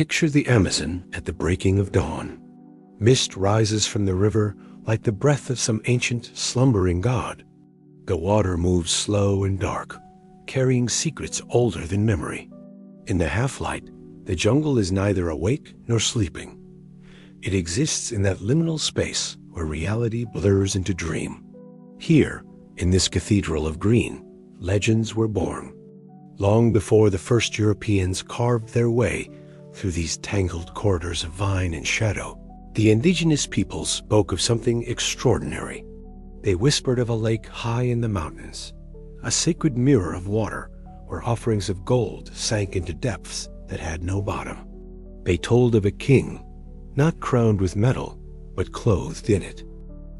Picture the Amazon at the breaking of dawn. Mist rises from the river like the breath of some ancient, slumbering god. The water moves slow and dark, carrying secrets older than memory. In the half-light, the jungle is neither awake nor sleeping. It exists in that liminal space where reality blurs into dream. Here, in this cathedral of green, legends were born. Long before the first Europeans carved their way through these tangled corridors of vine and shadow, the indigenous peoples spoke of something extraordinary. They whispered of a lake high in the mountains, a sacred mirror of water where offerings of gold sank into depths that had no bottom. They told of a king, not crowned with metal, but clothed in it.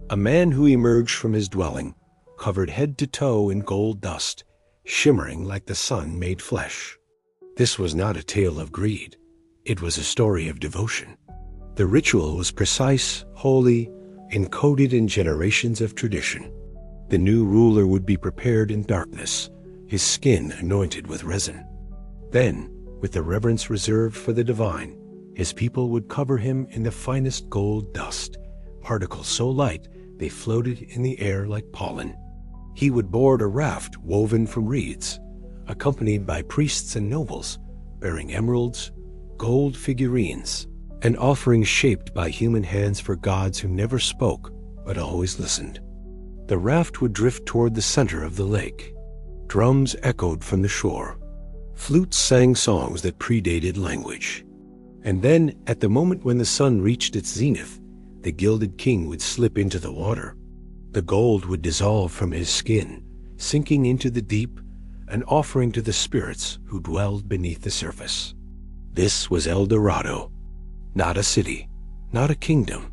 A man who emerged from his dwelling, covered head to toe in gold dust, shimmering like the sun made flesh. This was not a tale of greed. It was a story of devotion. The ritual was precise, holy, encoded in generations of tradition. The new ruler would be prepared in darkness, his skin anointed with resin. Then, with the reverence reserved for the divine, his people would cover him in the finest gold dust, particles so light they floated in the air like pollen. He would board a raft woven from reeds, accompanied by priests and nobles, bearing emeralds, gold figurines, and offerings shaped by human hands for gods who never spoke but always listened. The raft would drift toward the center of the lake. Drums echoed from the shore. Flutes sang songs that predated language. And then, at the moment when the sun reached its zenith, the gilded king would slip into the water. The gold would dissolve from his skin, sinking into the deep, an offering to the spirits who dwelled beneath the surface. This was El Dorado, not a city, not a kingdom,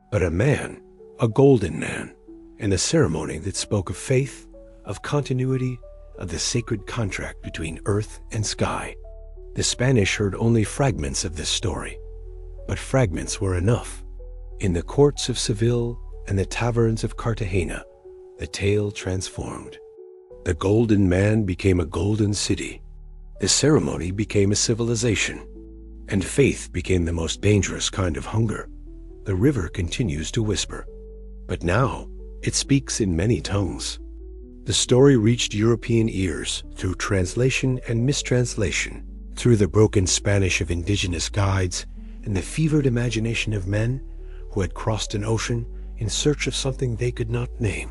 but a man, a golden man, and a ceremony that spoke of faith, of continuity, of the sacred contract between earth and sky. The Spanish heard only fragments of this story, but fragments were enough. In the courts of Seville and the taverns of Cartagena, the tale transformed. The golden man became a golden city. The ceremony became a civilization, and faith became the most dangerous kind of hunger. The river continues to whisper, but now it speaks in many tongues. The story reached European ears through translation and mistranslation, through the broken Spanish of indigenous guides and the fevered imagination of men who had crossed an ocean in search of something they could not name.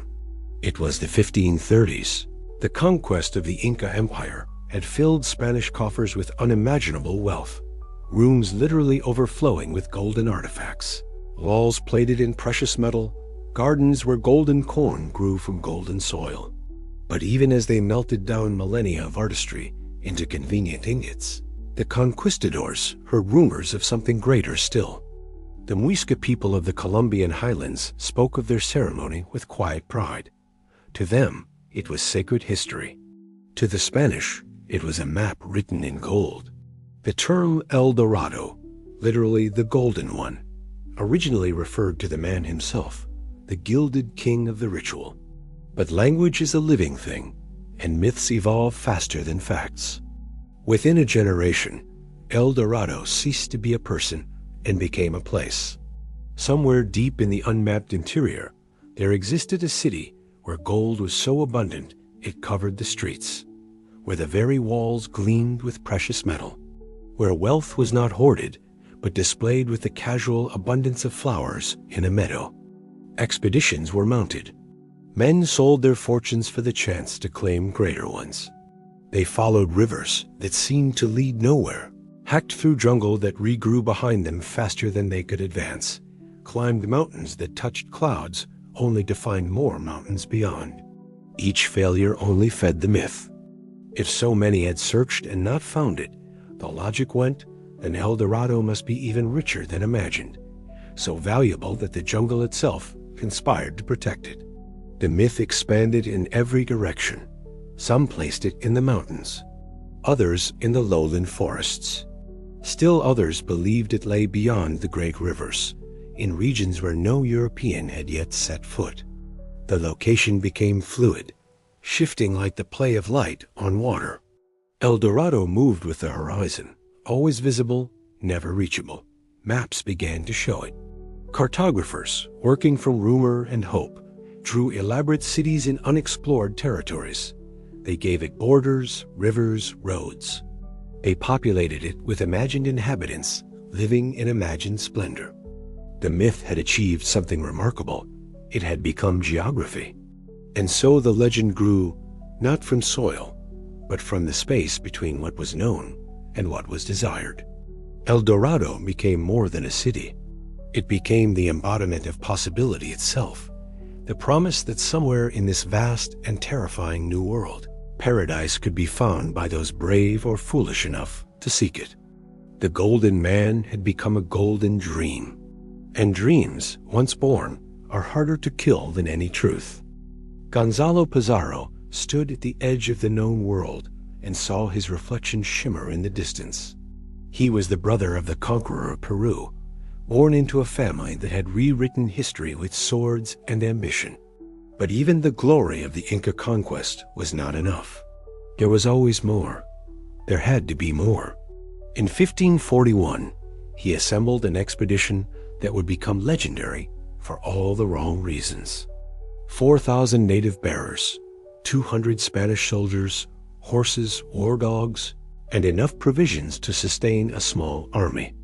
It was the 1530s. The conquest of the Inca Empire had filled Spanish coffers with unimaginable wealth, rooms literally overflowing with golden artifacts, walls plated in precious metal, gardens where golden corn grew from golden soil. But even as they melted down millennia of artistry into convenient ingots, the conquistadors heard rumors of something greater still. The Muisca people of the Colombian highlands spoke of their ceremony with quiet pride. To them, it was sacred history. To the Spanish, it was a map written in gold. The term El Dorado, literally the Golden One, originally referred to the man himself, the gilded king of the ritual. But language is a living thing, and myths evolve faster than facts. Within a generation, El Dorado ceased to be a person and became a place. Somewhere deep in the unmapped interior, there existed a city where gold was so abundant it covered the streets, where the very walls gleamed with precious metal, where wealth was not hoarded, but displayed with the casual abundance of flowers in a meadow. Expeditions were mounted. Men sold their fortunes for the chance to claim greater ones. They followed rivers that seemed to lead nowhere, hacked through jungle that regrew behind them faster than they could advance, climbed mountains that touched clouds only to find more mountains beyond. Each failure only fed the myth. If so many had searched and not found it, the logic went, then El Dorado must be even richer than imagined, so valuable that the jungle itself conspired to protect it. The myth expanded in every direction. Some placed it in the mountains, others in the lowland forests. Still others believed it lay beyond the great rivers, in regions where no European had yet set foot. The location became fluid, shifting like the play of light on water. El Dorado moved with the horizon, always visible, never reachable. Maps began to show it. Cartographers, working from rumor and hope, drew elaborate cities in unexplored territories. They gave it borders, rivers, roads. They populated it with imagined inhabitants living in imagined splendor. The myth had achieved something remarkable. It had become geography. And so the legend grew, not from soil, but from the space between what was known and what was desired. El Dorado became more than a city. It became the embodiment of possibility itself, the promise that somewhere in this vast and terrifying new world, paradise could be found by those brave or foolish enough to seek it. The golden man had become a golden dream. And dreams, once born, are harder to kill than any truth. Gonzalo Pizarro stood at the edge of the known world and saw his reflection shimmer in the distance. He was the brother of the conqueror of Peru, born into a family that had rewritten history with swords and ambition. But even the glory of the Inca conquest was not enough. There was always more. There had to be more. In 1541, he assembled an expedition that would become legendary for all the wrong reasons. 4,000 native bearers, 200 Spanish soldiers, horses, war dogs, and enough provisions to sustain a small army.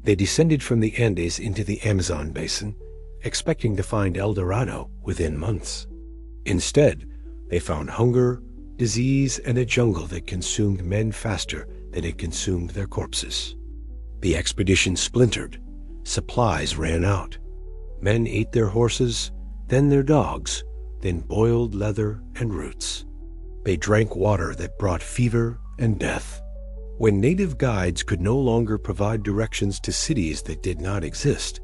They descended from the Andes into the Amazon basin, expecting to find El Dorado within months. Instead, they found hunger, disease, and a jungle that consumed men faster than it consumed their corpses. The expedition splintered. Supplies ran out. Men ate their horses, then their dogs, then boiled leather and roots. They drank water that brought fever and death. When native guides could no longer provide directions to cities that did not exist,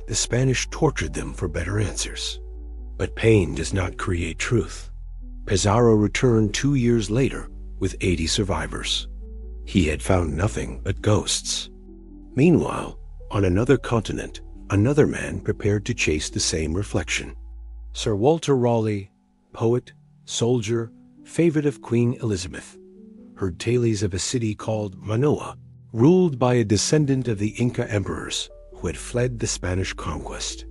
the Spanish tortured them for better answers. But pain does not create truth. Pizarro returned 2 years later with 80 survivors. He had found nothing but ghosts. Meanwhile, on another continent, another man prepared to chase the same reflection. Sir Walter Raleigh, poet, soldier, favorite of Queen Elizabeth, heard tales of a city called Manoa, ruled by a descendant of the Inca emperors who had fled the Spanish conquest.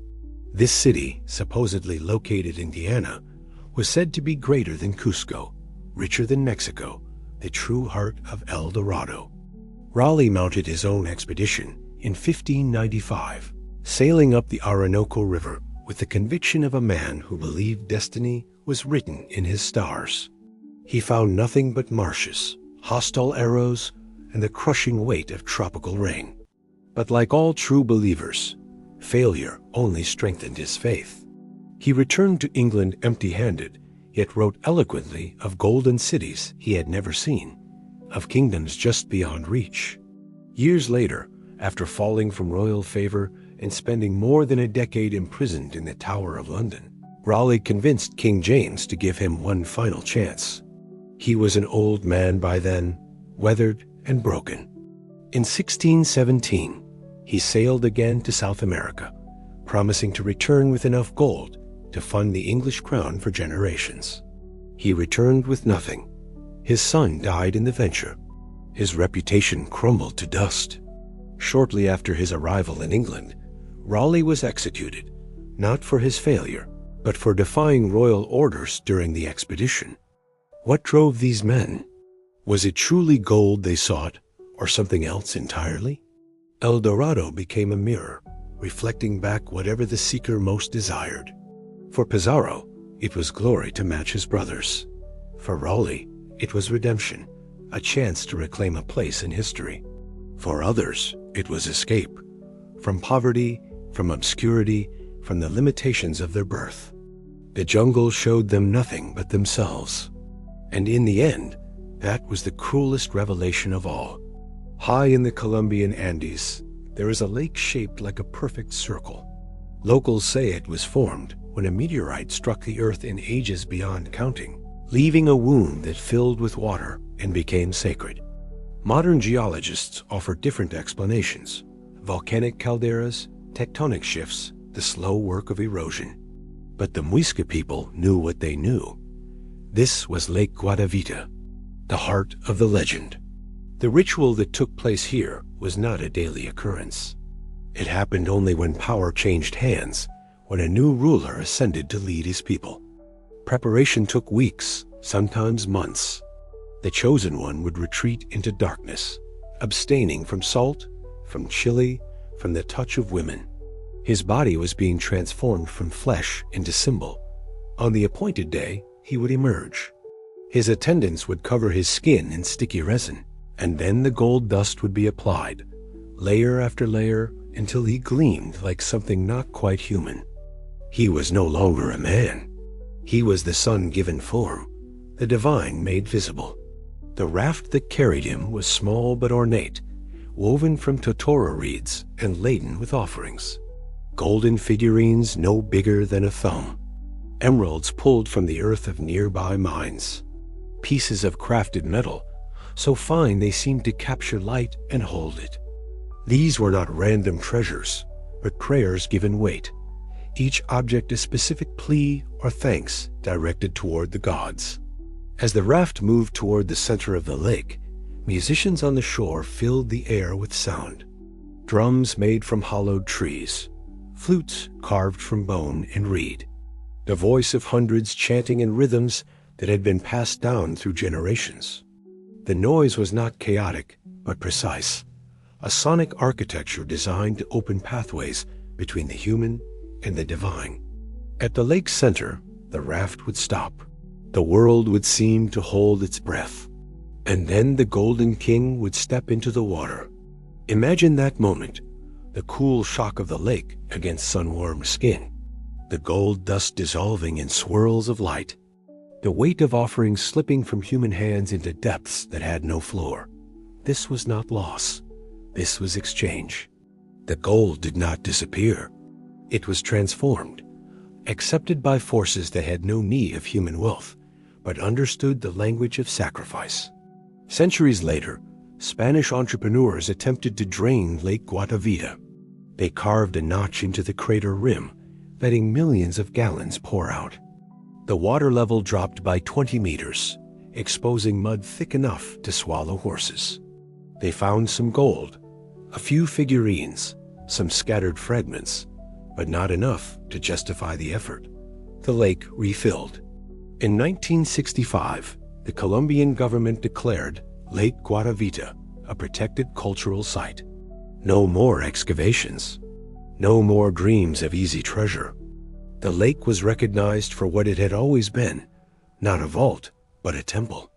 This city, supposedly located in Guyana, was said to be greater than Cusco, richer than Mexico, the true heart of El Dorado. Raleigh mounted his own expedition in 1595, sailing up the Orinoco River with the conviction of a man who believed destiny was written in his stars. He found nothing but marshes, hostile arrows, and the crushing weight of tropical rain. But like all true believers, failure only strengthened his faith. He returned to England empty-handed, yet wrote eloquently of golden cities he had never seen, of kingdoms just beyond reach. Years later, after falling from royal favor and spending more than a decade imprisoned in the Tower of London, Raleigh convinced King James to give him one final chance. He was an old man by then, weathered and broken. In 1617, he sailed again to South America, promising to return with enough gold to fund the English crown for generations. He returned with nothing. His son died in the venture. His reputation crumbled to dust. Shortly after his arrival in England, Raleigh was executed, not for his failure, but for defying royal orders during the expedition. What drove these men? Was it truly gold they sought, or something else entirely? El Dorado became a mirror, reflecting back whatever the seeker most desired. For Pizarro, it was glory to match his brothers. For Raleigh, it was redemption, a chance to reclaim a place in history. For others, it was escape, from poverty, from obscurity, from the limitations of their birth. The jungle showed them nothing but themselves. And in the end, that was the cruelest revelation of all. High in the Colombian Andes, there is a lake shaped like a perfect circle. Locals say it was formed when a meteorite struck the earth in ages beyond counting, leaving a wound that filled with water and became sacred. Modern geologists offer different explanations: volcanic calderas, tectonic shifts, the slow work of erosion. But the Muisca people knew what they knew. This was Lake Guadavita, the heart of the legend. The ritual that took place here was not a daily occurrence. It happened only when power changed hands, when a new ruler ascended to lead his people. Preparation took weeks, sometimes months. The chosen one would retreat into darkness, abstaining from salt, from chili, from the touch of women. His body was being transformed from flesh into symbol. On the appointed day, he would emerge. His attendants would cover his skin in sticky resin, and then the gold dust would be applied, layer after layer, until he gleamed like something not quite human. He was no longer a man. He was the sun-given form, the divine made visible. The raft that carried him was small but ornate, woven from totora reeds and laden with offerings. Golden figurines no bigger than a thumb. Emeralds pulled from the earth of nearby mines. Pieces of crafted metal, so fine they seemed to capture light and hold it. These were not random treasures, but prayers given weight, each object a specific plea or thanks directed toward the gods. As the raft moved toward the center of the lake, musicians on the shore filled the air with sound. Drums made from hollowed trees, flutes carved from bone and reed, the voice of hundreds chanting in rhythms that had been passed down through generations. The noise was not chaotic, but precise, a sonic architecture designed to open pathways between the human and the divine. At the lake's center, the raft would stop. The world would seem to hold its breath. And then the Golden King would step into the water. Imagine that moment, the cool shock of the lake against sun-warmed skin, the gold dust dissolving in swirls of light, the weight of offerings slipping from human hands into depths that had no floor. This was not loss. This was exchange. The gold did not disappear. It was transformed, accepted by forces that had no need of human wealth, but understood the language of sacrifice. Centuries later, Spanish entrepreneurs attempted to drain Lake Guatavita. They carved a notch into the crater rim, letting millions of gallons pour out. The water level dropped by 20 meters, exposing mud thick enough to swallow horses. They found some gold, a few figurines, some scattered fragments, but not enough to justify the effort. The lake refilled. In 1965, the Colombian government declared Lake Guatavita a protected cultural site. No more excavations. No more dreams of easy treasure. The lake was recognized for what it had always been, not a vault, but a temple.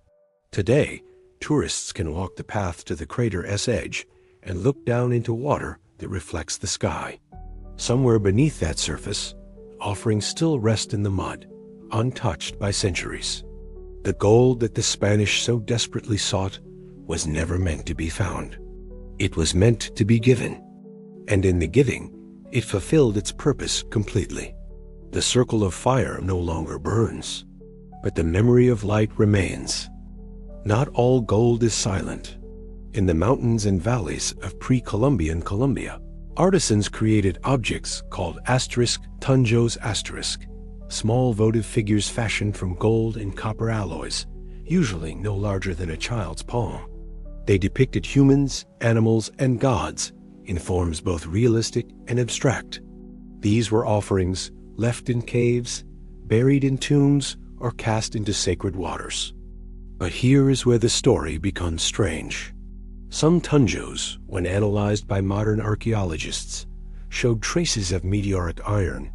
Today, tourists can walk the path to the crater's edge and look down into water that reflects the sky. Somewhere beneath that surface, offerings still rest in the mud, untouched by centuries. The gold that the Spanish so desperately sought was never meant to be found. It was meant to be given, and in the giving, it fulfilled its purpose completely. The circle of fire no longer burns, but the memory of light remains. Not all gold is silent. In the mountains and valleys of pre-Columbian Colombia, artisans created objects called tunjos, small votive figures fashioned from gold and copper alloys, usually no larger than a child's palm. They depicted humans, animals, and gods in forms both realistic and abstract. These were offerings left in caves, buried in tombs, or cast into sacred waters. But here is where the story becomes strange. Some tunjos, when analyzed by modern archaeologists, showed traces of meteoric iron,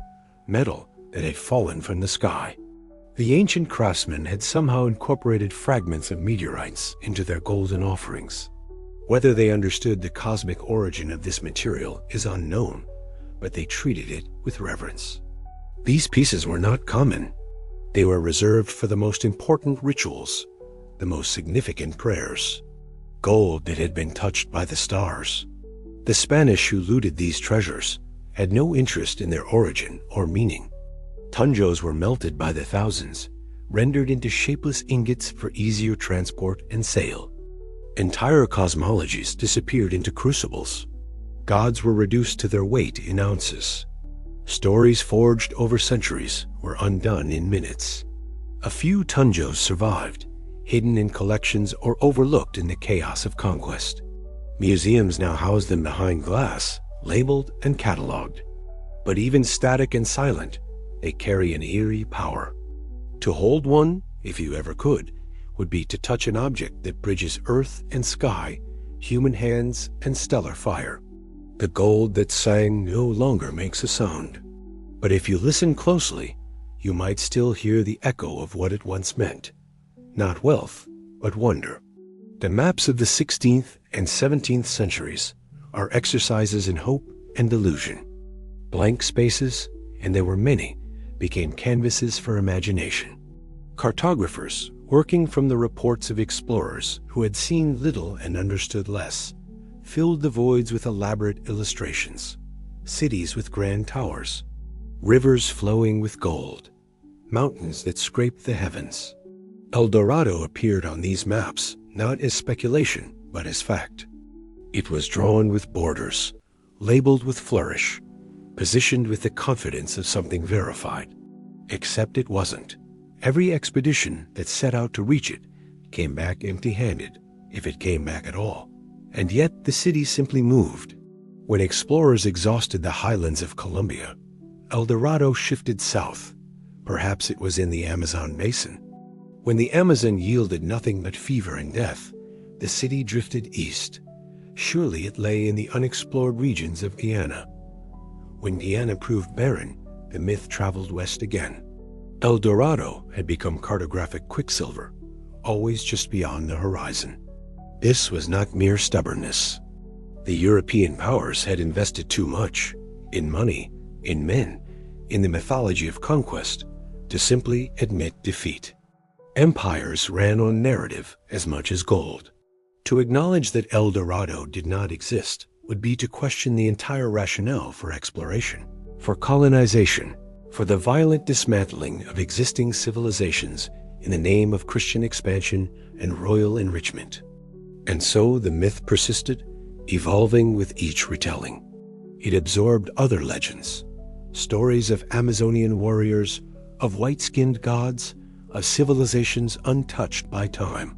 metal that had fallen from the sky. The ancient craftsmen had somehow incorporated fragments of meteorites into their golden offerings. Whether they understood the cosmic origin of this material is unknown, but they treated it with reverence. These pieces were not common. They were reserved for the most important rituals, the most significant prayers. Gold that had been touched by the stars. The Spanish who looted these treasures had no interest in their origin or meaning. Tunjos were melted by the thousands, rendered into shapeless ingots for easier transport and sale. Entire cosmologies disappeared into crucibles. Gods were reduced to their weight in ounces. Stories forged over centuries were undone in minutes. A few tunjos survived, hidden in collections or overlooked in the chaos of conquest. Museums now house them behind glass, labeled and cataloged. But even static and silent, they carry an eerie power. To hold one, if you ever could, would be to touch an object that bridges earth and sky, human hands and stellar fire. The gold that sang no longer makes a sound. But if you listen closely, you might still hear the echo of what it once meant. Not wealth, but wonder. The maps of the 16th and 17th centuries are exercises in hope and delusion. Blank spaces, and there were many, became canvases for imagination. Cartographers, working from the reports of explorers who had seen little and understood less, filled the voids with elaborate illustrations. Cities with grand towers, rivers flowing with gold, mountains that scraped the heavens. El Dorado appeared on these maps not as speculation, but as fact. It was drawn with borders, labeled with flourish, positioned with the confidence of something verified. Except it wasn't. Every expedition that set out to reach it came back empty-handed, if it came back at all. And yet the city simply moved. When explorers exhausted the highlands of Colombia, El Dorado shifted south. Perhaps it was in the Amazon basin. When the Amazon yielded nothing but fever and death, the city drifted east. Surely it lay in the unexplored regions of Guyana. When Guyana proved barren, the myth traveled west again. El Dorado had become cartographic quicksilver, always just beyond the horizon. This was not mere stubbornness. The European powers had invested too much, in money, in men, in the mythology of conquest, to simply admit defeat. Empires ran on narrative as much as gold. To acknowledge that El Dorado did not exist would be to question the entire rationale for exploration, for colonization, for the violent dismantling of existing civilizations in the name of Christian expansion and royal enrichment. And so the myth persisted, evolving with each retelling. It absorbed other legends, stories of Amazonian warriors, of white-skinned gods, of civilizations untouched by time.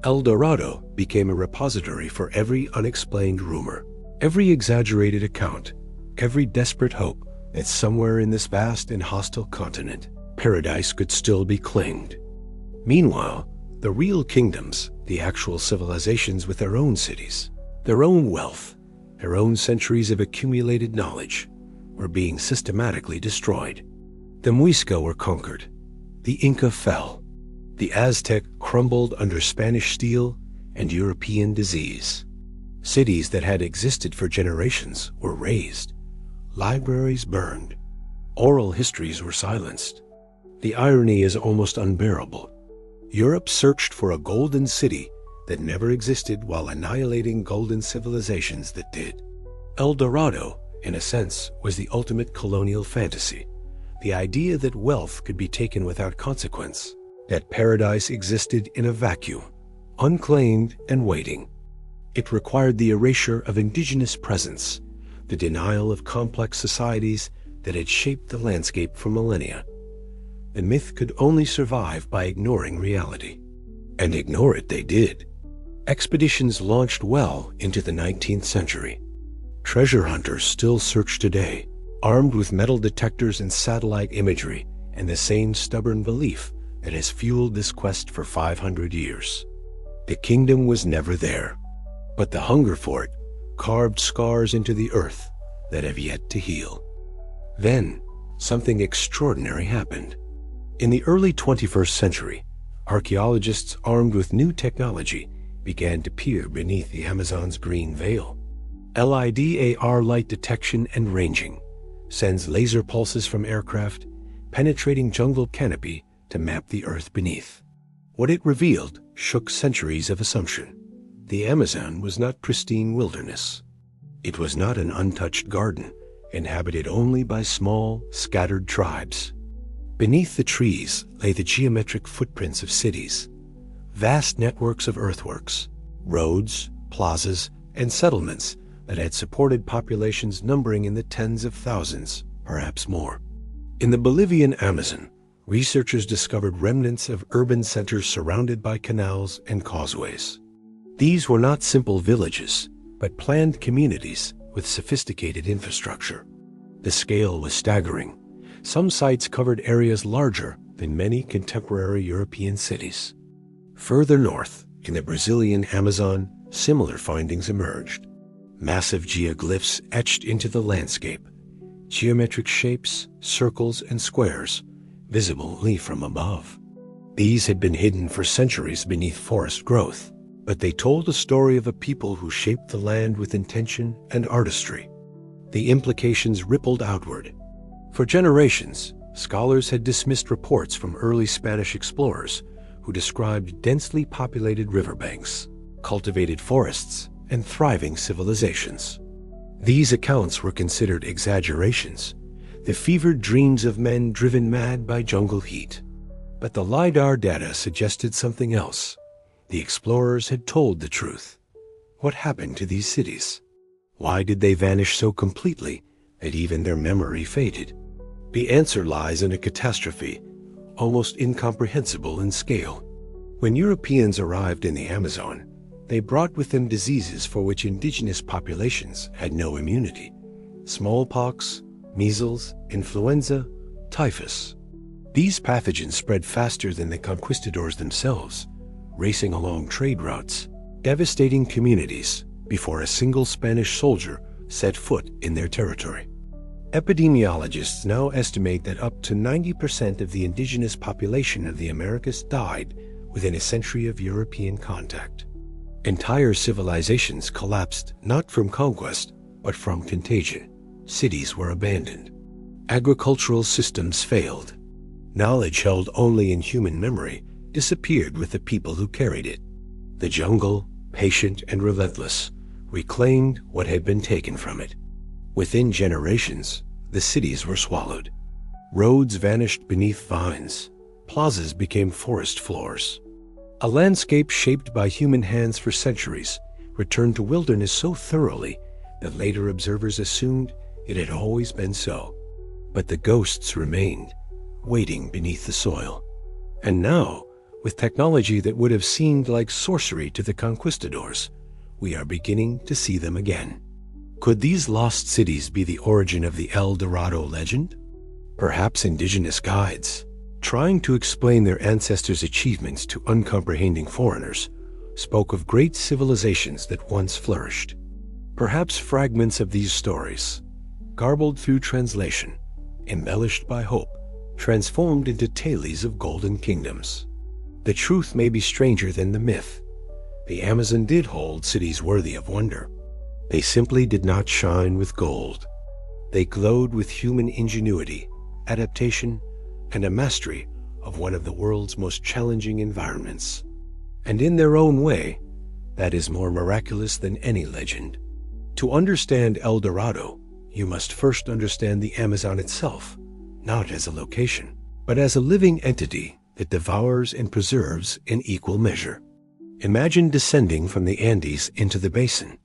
El Dorado became a repository for every unexplained rumor, every exaggerated account, every desperate hope that somewhere in this vast and hostile continent, paradise could still be claimed. Meanwhile, the real kingdoms, the actual civilizations with their own cities, their own wealth, their own centuries of accumulated knowledge, were being systematically destroyed. The Muisca were conquered. The Inca fell. The Aztec crumbled under Spanish steel and European disease. Cities that had existed for generations were razed. Libraries burned. Oral histories were silenced. The irony is almost unbearable. Europe searched for a golden city that never existed while annihilating golden civilizations that did. El Dorado, in a sense, was the ultimate colonial fantasy. The idea that wealth could be taken without consequence, that paradise existed in a vacuum, unclaimed and waiting. It required the erasure of indigenous presence, the denial of complex societies that had shaped the landscape for millennia. The myth could only survive by ignoring reality. And ignore it they did. Expeditions launched well into the 19th century. Treasure hunters still search today, armed with metal detectors and satellite imagery, and the same stubborn belief that has fueled this quest for 500 years. The kingdom was never there, but the hunger for it carved scars into the earth that have yet to heal. Then, something extraordinary happened. In the early 21st century, archaeologists armed with new technology began to peer beneath the Amazon's green veil. LIDAR light detection and ranging sends laser pulses from aircraft, penetrating jungle canopy to map the earth beneath. What it revealed shook centuries of assumption. The Amazon was not pristine wilderness. It was not an untouched garden, inhabited only by small, scattered tribes. Beneath the trees lay the geometric footprints of cities, vast networks of earthworks, roads, plazas, and settlements that had supported populations numbering in the tens of thousands, perhaps more. In the Bolivian Amazon, researchers discovered remnants of urban centers surrounded by canals and causeways. These were not simple villages. but planned communities with sophisticated infrastructure. The scale was staggering. Some sites covered areas larger than many contemporary European cities. Further north, in the Brazilian Amazon, similar findings emerged. Massive geoglyphs etched into the landscape, geometric shapes, circles, and squares, visible only from above. These had been hidden for centuries beneath forest growth, but they told a story of a people who shaped the land with intention and artistry. The implications rippled outward. For generations, scholars had dismissed reports from early Spanish explorers who described densely populated riverbanks, cultivated forests, and thriving civilizations. These accounts were considered exaggerations, the fevered dreams of men driven mad by jungle heat. But the LiDAR data suggested something else. The explorers had told the truth. What happened to these cities? Why did they vanish so completely that even their memory faded? The answer lies in a catastrophe, almost incomprehensible in scale. When Europeans arrived in the Amazon, they brought with them diseases for which indigenous populations had no immunity. Smallpox, measles, influenza, typhus. These pathogens spread faster than the conquistadors themselves, racing along trade routes, devastating communities before a single Spanish soldier set foot in their territory. Epidemiologists now estimate that up to 90% of the indigenous population of the Americas died within a century of European contact. Entire civilizations collapsed not from conquest, but from contagion. Cities were abandoned. Agricultural systems failed. Knowledge held only in human memory disappeared with the people who carried it. The jungle, patient and relentless, reclaimed what had been taken from it. Within generations, the cities were swallowed. Roads vanished beneath vines. Plazas became forest floors. A landscape shaped by human hands for centuries returned to wilderness so thoroughly that later observers assumed it had always been so. But the ghosts remained, waiting beneath the soil. And now, with technology that would have seemed like sorcery to the conquistadors, we are beginning to see them again. Could these lost cities be the origin of the El Dorado legend? Perhaps indigenous guides, trying to explain their ancestors' achievements to uncomprehending foreigners, spoke of great civilizations that once flourished. Perhaps fragments of these stories, garbled through translation, embellished by hope, transformed into tales of golden kingdoms. The truth may be stranger than the myth. The Amazon did hold cities worthy of wonder. They simply did not shine with gold. They glowed with human ingenuity, adaptation, and a mastery of one of the world's most challenging environments. And in their own way, that is more miraculous than any legend. To understand El Dorado, you must first understand the Amazon itself, not as a location, but as a living entity that devours and preserves in equal measure. Imagine descending from the Andes into the basin.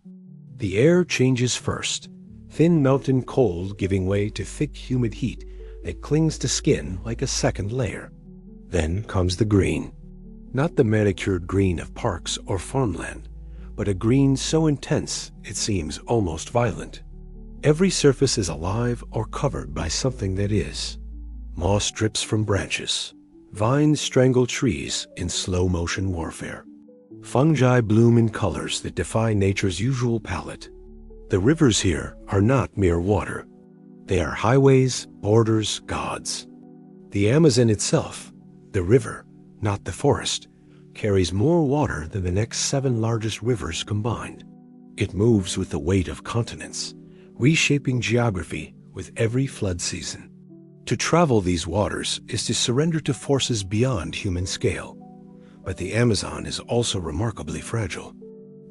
The air changes first, thin mountain cold giving way to thick humid heat that clings to skin like a second layer. Then comes the green. Not the manicured green of parks or farmland, but a green so intense it seems almost violent. Every surface is alive or covered by something that is. Moss drips from branches. Vines strangle trees in slow-motion warfare. Fungi bloom in colors that defy nature's usual palette. The rivers here are not mere water. They are highways, borders, gods. The Amazon itself, the river, not the forest, carries more water than the next 7 largest rivers combined. It moves with the weight of continents, reshaping geography with every flood season. To travel these waters is to surrender to forces beyond human scale. But the Amazon is also remarkably fragile.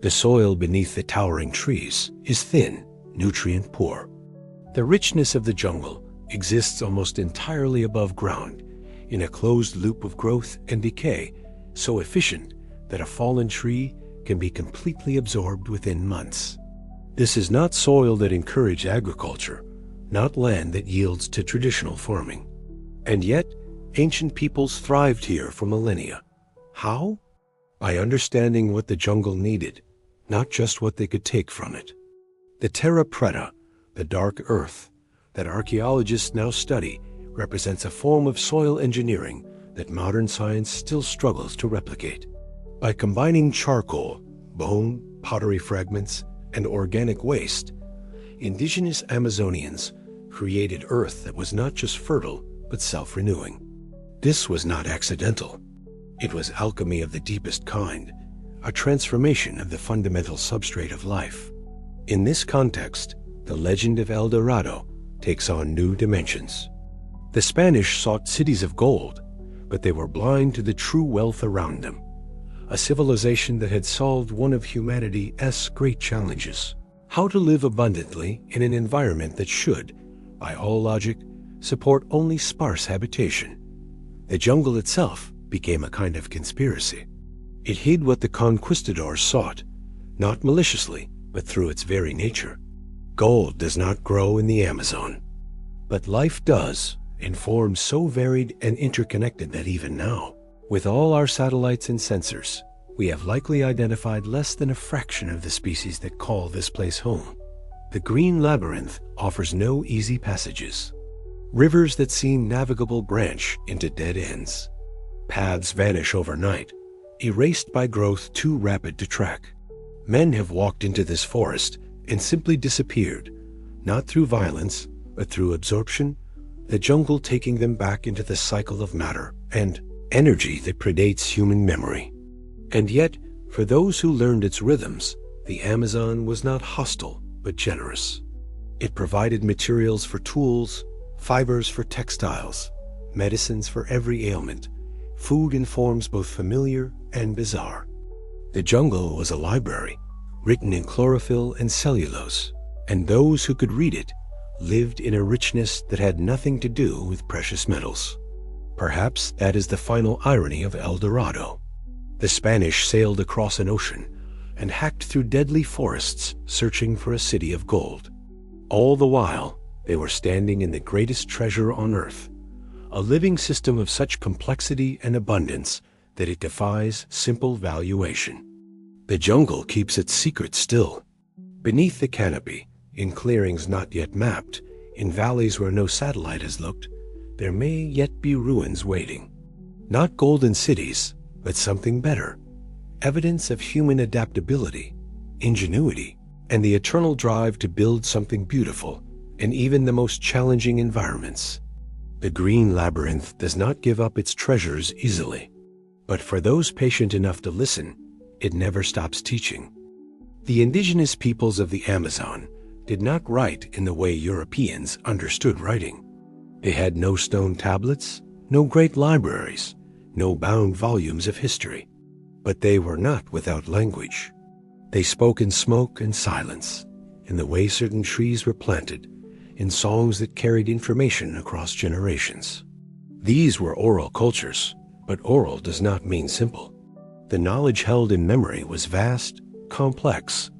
The soil beneath the towering trees is thin, nutrient-poor. The richness of the jungle exists almost entirely above ground, in a closed loop of growth and decay so efficient that a fallen tree can be completely absorbed within months. This is not soil that encourages agriculture, not land that yields to traditional farming. And yet, ancient peoples thrived here for millennia. How? By understanding what the jungle needed, not just what they could take from it. The terra preta, the dark earth, that archaeologists now study represents a form of soil engineering that modern science still struggles to replicate. By combining charcoal, bone, pottery fragments, and organic waste, indigenous Amazonians created earth that was not just fertile, but self-renewing. This was not accidental. It was alchemy of the deepest kind, a transformation of the fundamental substrate of life. In this context, the legend of El Dorado takes on new dimensions. The Spanish sought cities of gold, but they were blind to the true wealth around them, a civilization that had solved one of humanity's great challenges: how to live abundantly in an environment that should, by all logic, support only sparse habitation. The jungle itself became a kind of conspiracy. It hid what the conquistadors sought, not maliciously, but through its very nature. Gold does not grow in the Amazon, but life does, in forms so varied and interconnected that even now, with all our satellites and sensors, we have likely identified less than a fraction of the species that call this place home. The Green Labyrinth offers no easy passages. Rivers that seem navigable branch into dead ends. Paths vanish overnight, erased by growth too rapid to track. Men have walked into this forest and simply disappeared, not through violence, but through absorption, the jungle taking them back into the cycle of matter and energy that predates human memory. And yet, for those who learned its rhythms, the Amazon was not hostile, but generous. It provided materials for tools, fibers for textiles, medicines for every ailment, food in forms both familiar and bizarre. The jungle was a library, written in chlorophyll and cellulose, and those who could read it lived in a richness that had nothing to do with precious metals. Perhaps that is the final irony of El Dorado. The Spanish sailed across an ocean and hacked through deadly forests searching for a city of gold. All the while, they were standing in the greatest treasure on earth, a living system of such complexity and abundance that it defies simple valuation. The jungle keeps its secret still. Beneath the canopy, in clearings not yet mapped, in valleys where no satellite has looked, there may yet be ruins waiting. Not golden cities, but something better. Evidence of human adaptability, ingenuity, and the eternal drive to build something beautiful in even the most challenging environments. The Green Labyrinth does not give up its treasures easily, but for those patient enough to listen, it never stops teaching. The indigenous peoples of the Amazon did not write in the way Europeans understood writing. They had no stone tablets, no great libraries, no bound volumes of history, but they were not without language. They spoke in smoke and silence, in the way certain trees were planted, in songs that carried information across generations. These were oral cultures, but oral does not mean simple. The knowledge held in memory was vast, complex,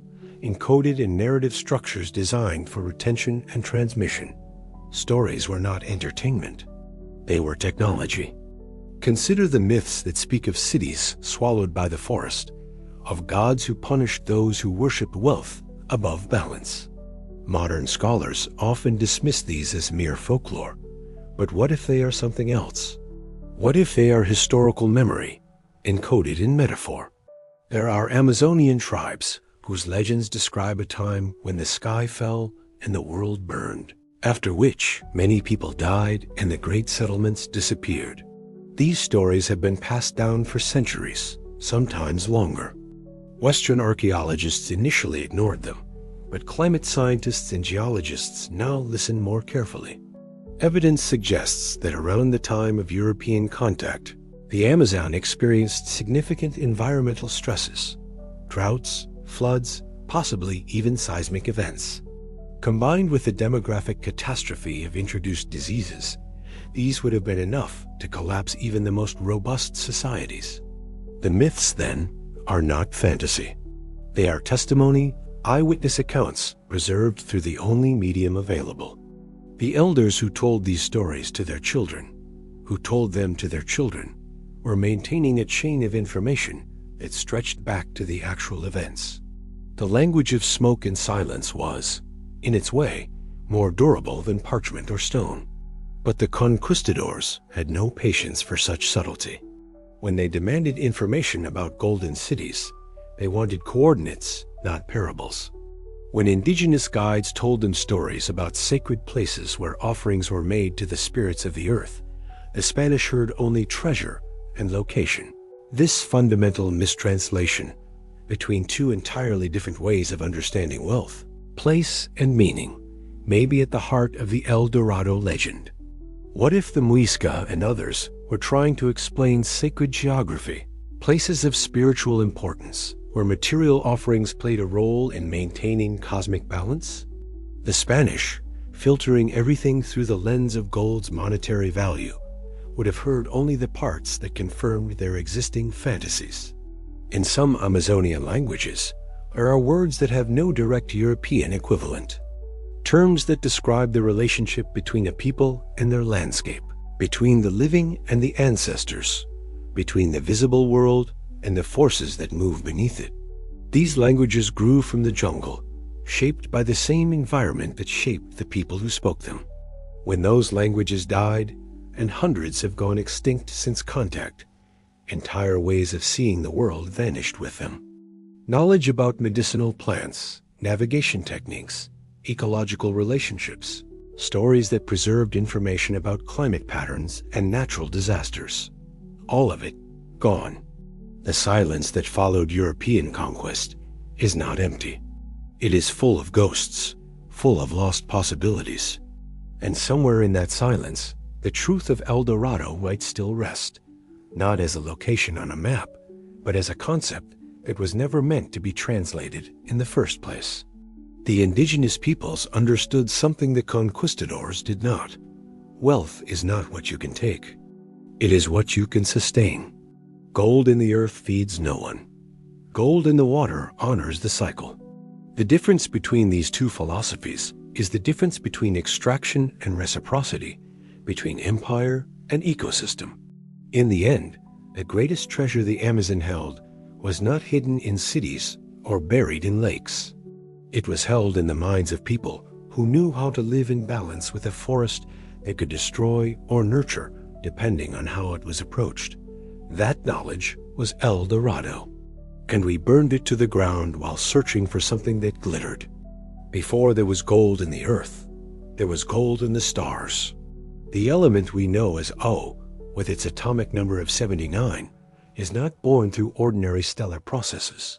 encoded in narrative structures designed for retention and transmission. Stories were not entertainment. They were technology. Consider the myths that speak of cities swallowed by the forest, of gods who punished those who worshipped wealth above balance. Modern scholars often dismiss these as mere folklore, but what if they are something else? What if they are historical memory, encoded in metaphor? There are Amazonian tribes whose legends describe a time when the sky fell and the world burned, after which many people died and the great settlements disappeared. These stories have been passed down for centuries, sometimes longer. Western archaeologists initially ignored them, but climate scientists and geologists now listen more carefully. Evidence suggests that around the time of European contact, the Amazon experienced significant environmental stresses, droughts, floods, possibly even seismic events. Combined with the demographic catastrophe of introduced diseases, these would have been enough to collapse even the most robust societies. The myths, then, are not fantasy. They are testimony, eyewitness accounts preserved through the only medium available. The elders who told these stories to their children, who told them to their children, were maintaining a chain of information that stretched back to the actual events. The language of smoke and silence was, in its way, more durable than parchment or stone. But the conquistadors had no patience for such subtlety. When they demanded information about golden cities, they wanted coordinates, not parables. When indigenous guides told them stories about sacred places where offerings were made to the spirits of the earth, the Spanish heard only treasure and location. This fundamental mistranslation between two entirely different ways of understanding wealth, place, and meaning may be at the heart of the El Dorado legend. What if the Muisca and others were trying to explain sacred geography, places of spiritual importance, where material offerings played a role in maintaining cosmic balance? The Spanish, filtering everything through the lens of gold's monetary value, would have heard only the parts that confirmed their existing fantasies. In some Amazonian languages, there are words that have no direct European equivalent. Terms that describe the relationship between a people and their landscape, between the living and the ancestors, between the visible world and the forces that move beneath it. These languages grew from the jungle, shaped by the same environment that shaped the people who spoke them. When those languages died, and hundreds have gone extinct since contact, entire ways of seeing the world vanished with them. Knowledge about medicinal plants, navigation techniques, ecological relationships, stories that preserved information about climate patterns and natural disasters, all of it gone. The silence that followed European conquest is not empty. It is full of ghosts, full of lost possibilities. And somewhere in that silence, the truth of El Dorado might still rest, not as a location on a map, but as a concept that was never meant to be translated in the first place. The indigenous peoples understood something the conquistadors did not. Wealth is not what you can take. It is what you can sustain. Gold in the earth feeds no one. Gold in the water honors the cycle. The difference between these two philosophies is the difference between extraction and reciprocity, between empire and ecosystem. In the end, the greatest treasure the Amazon held was not hidden in cities or buried in lakes. It was held in the minds of people who knew how to live in balance with a forest they could destroy or nurture depending on how it was approached. That knowledge was El Dorado, and we burned it to the ground while searching for something that glittered. Before there was gold in the earth, there was gold in the stars. The element we know as O, with its atomic number of 79, is not born through ordinary stellar processes.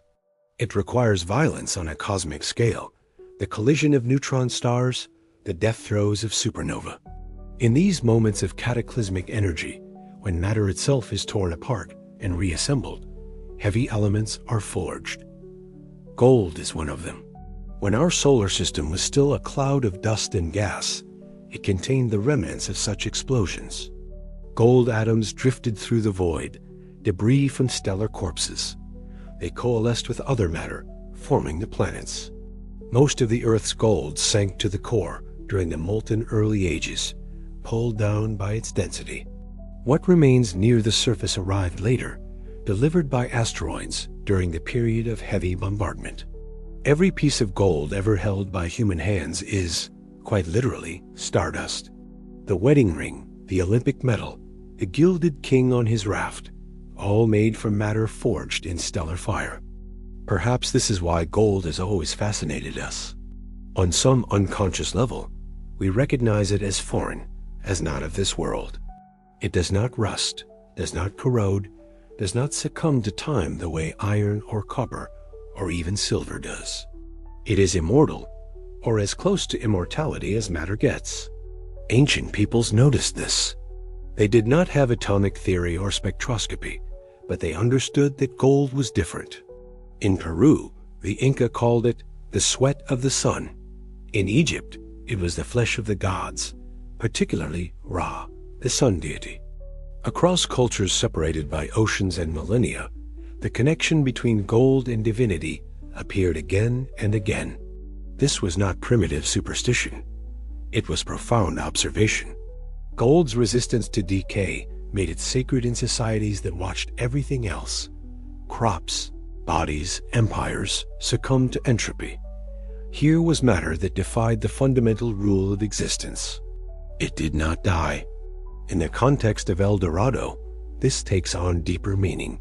It requires violence on a cosmic scale, the collision of neutron stars, the death throes of supernova. In these moments of cataclysmic energy, when matter itself is torn apart and reassembled, heavy elements are forged. Gold is one of them. When our solar system was still a cloud of dust and gas, it contained the remnants of such explosions. Gold atoms drifted through the void, debris from stellar corpses. They coalesced with other matter, forming the planets. Most of the Earth's gold sank to the core during the molten early ages, pulled down by its density. What remains near the surface arrived later, delivered by asteroids during the period of heavy bombardment. Every piece of gold ever held by human hands is, quite literally, stardust. The wedding ring, the Olympic medal, the gilded king on his raft, all made from matter forged in stellar fire. Perhaps this is why gold has always fascinated us. On some unconscious level, we recognize it as foreign, as not of this world. It does not rust, does not corrode, does not succumb to time the way iron or copper or even silver does. It is immortal, or as close to immortality as matter gets. Ancient peoples noticed this. They did not have atomic theory or spectroscopy, but they understood that gold was different. In Peru, the Inca called it the sweat of the sun. In Egypt, it was the flesh of the gods, particularly Ra, the sun deity. Across cultures separated by oceans and millennia, the connection between gold and divinity appeared again and again. This was not primitive superstition. It was profound observation. Gold's resistance to decay made it sacred in societies that watched everything else: crops, Bodies, empires, succumbed to entropy. Here was matter that defied the fundamental rule of existence. It did not die. In the context of El Dorado, this takes on deeper meaning.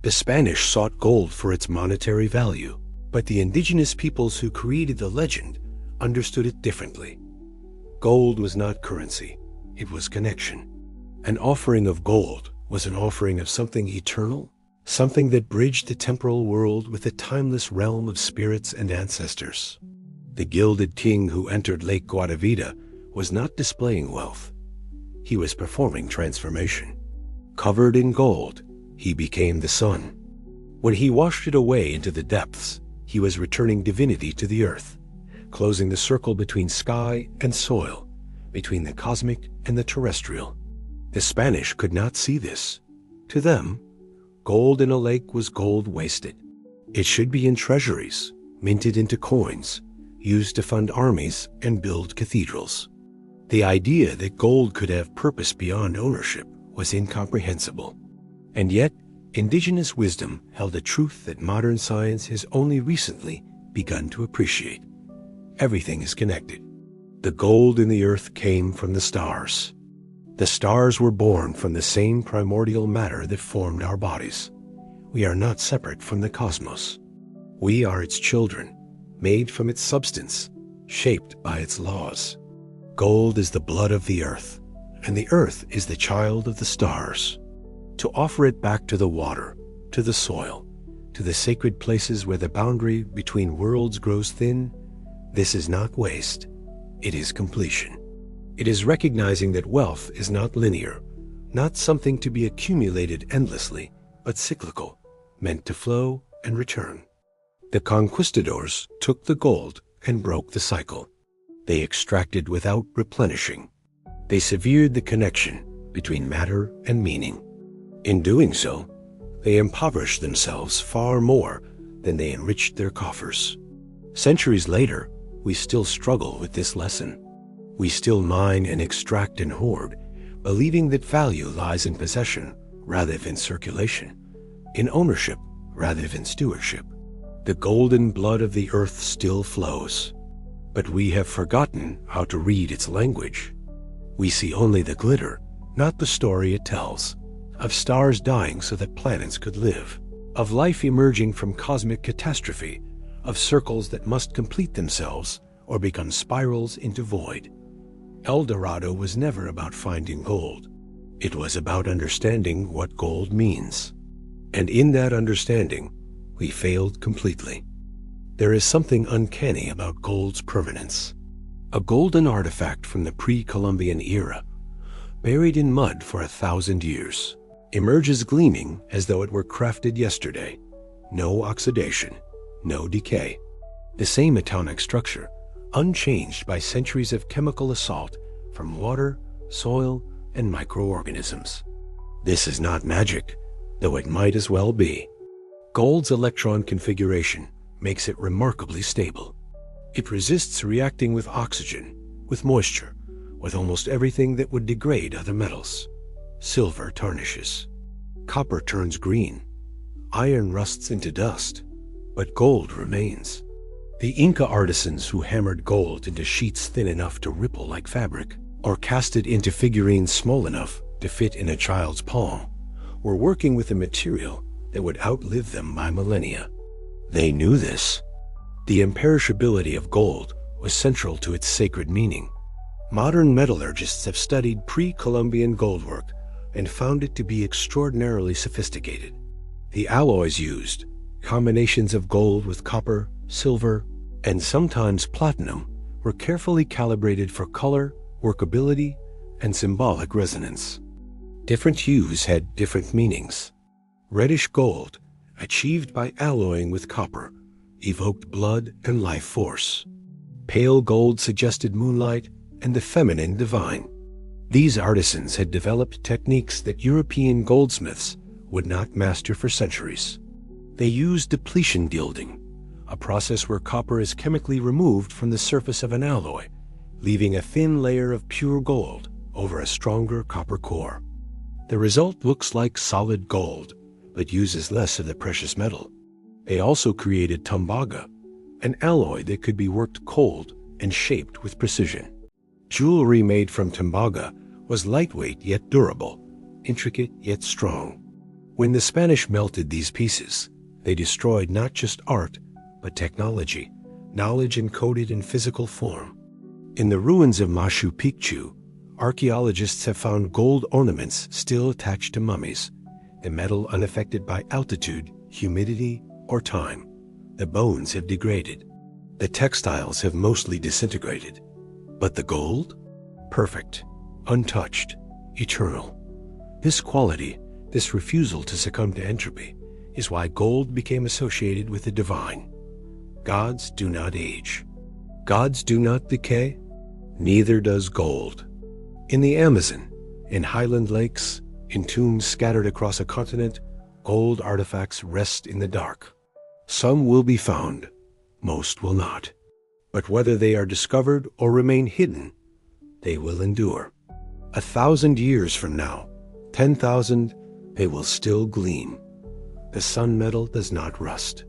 The Spanish sought gold for its monetary value, but the indigenous peoples who created the legend understood it differently. Gold was not currency, it was connection. An offering of gold was an offering of something eternal, something that bridged the temporal world with the timeless realm of spirits and ancestors. The gilded king who entered Lake Guadavita was not displaying wealth. He was performing transformation. Covered in gold, he became the sun. When he washed it away into the depths, he was returning divinity to the earth, closing the circle between sky and soil, between the cosmic and the terrestrial. The Spanish could not see this. To them, gold in a lake was gold wasted. It should be in treasuries, minted into coins, used to fund armies and build cathedrals. The idea that gold could have purpose beyond ownership was incomprehensible. And yet, indigenous wisdom held a truth that modern science has only recently begun to appreciate. Everything is connected. The gold in the earth came from the stars. The stars were born from the same primordial matter that formed our bodies. We are not separate from the cosmos. We are its children, made from its substance, shaped by its laws. Gold is the blood of the earth, and the earth is the child of the stars. To offer it back to the water, to the soil, to the sacred places where the boundary between worlds grows thin, this is not waste, it is completion. It is recognizing that wealth is not linear, not something to be accumulated endlessly, but cyclical, meant to flow and return. The conquistadors took the gold and broke the cycle. They extracted without replenishing. They severed the connection between matter and meaning. In doing so, they impoverished themselves far more than they enriched their coffers. Centuries later, we still struggle with this lesson. We still mine and extract and hoard, believing that value lies in possession rather than circulation, in ownership rather than stewardship. The golden blood of the earth still flows, but we have forgotten how to read its language. We see only the glitter, not the story it tells, of stars dying so that planets could live, of life emerging from cosmic catastrophe, of circles that must complete themselves or become spirals into void. El Dorado was never about finding gold. It was about understanding what gold means. And in that understanding, we failed completely. There is something uncanny about gold's permanence. A golden artifact from the pre-Columbian era, buried in mud for 1,000 years, emerges gleaming as though it were crafted yesterday. No oxidation, no decay. The same atomic structure, unchanged by centuries of chemical assault from water, soil, and microorganisms. This is not magic, though it might as well be. Gold's electron configuration makes it remarkably stable. It resists reacting with oxygen, with moisture, with almost everything that would degrade other metals. Silver tarnishes. Copper turns green. Iron rusts into dust. But gold remains. The Inca artisans who hammered gold into sheets thin enough to ripple like fabric, or cast it into figurines small enough to fit in a child's palm, were working with a material that would outlive them by millennia. They knew this. The imperishability of gold was central to its sacred meaning. Modern metallurgists have studied pre-Columbian goldwork and found it to be extraordinarily sophisticated. The alloys used, combinations of gold with copper, silver, and sometimes platinum, were carefully calibrated for color, workability, and symbolic resonance. Different hues had different meanings. Reddish gold, achieved by alloying with copper, evoked blood and life force. Pale gold suggested moonlight and the feminine divine. These artisans had developed techniques that European goldsmiths would not master for centuries. They used depletion gilding, a process where copper is chemically removed from the surface of an alloy, leaving a thin layer of pure gold over a stronger copper core. The result looks like solid gold, but uses less of the precious metal. They also created tambaga, an alloy that could be worked cold and shaped with precision. Jewelry made from tambaga was lightweight yet durable, intricate yet strong. When the Spanish melted these pieces, they destroyed not just art, but technology, knowledge encoded in physical form. In the ruins of Machu Picchu, archaeologists have found gold ornaments still attached to mummies, the metal unaffected by altitude, humidity, or time. The bones have degraded. The textiles have mostly disintegrated. But the gold? Perfect, untouched, eternal. This quality, this refusal to succumb to entropy, is why gold became associated with the divine. Gods do not age. Gods do not decay. Neither does gold. In the Amazon, in highland lakes, in tombs scattered across a continent, gold artifacts rest in the dark. Some will be found, most will not. But whether they are discovered or remain hidden, they will endure. 1,000 years from now, 10,000, they will still gleam. The sun metal does not rust.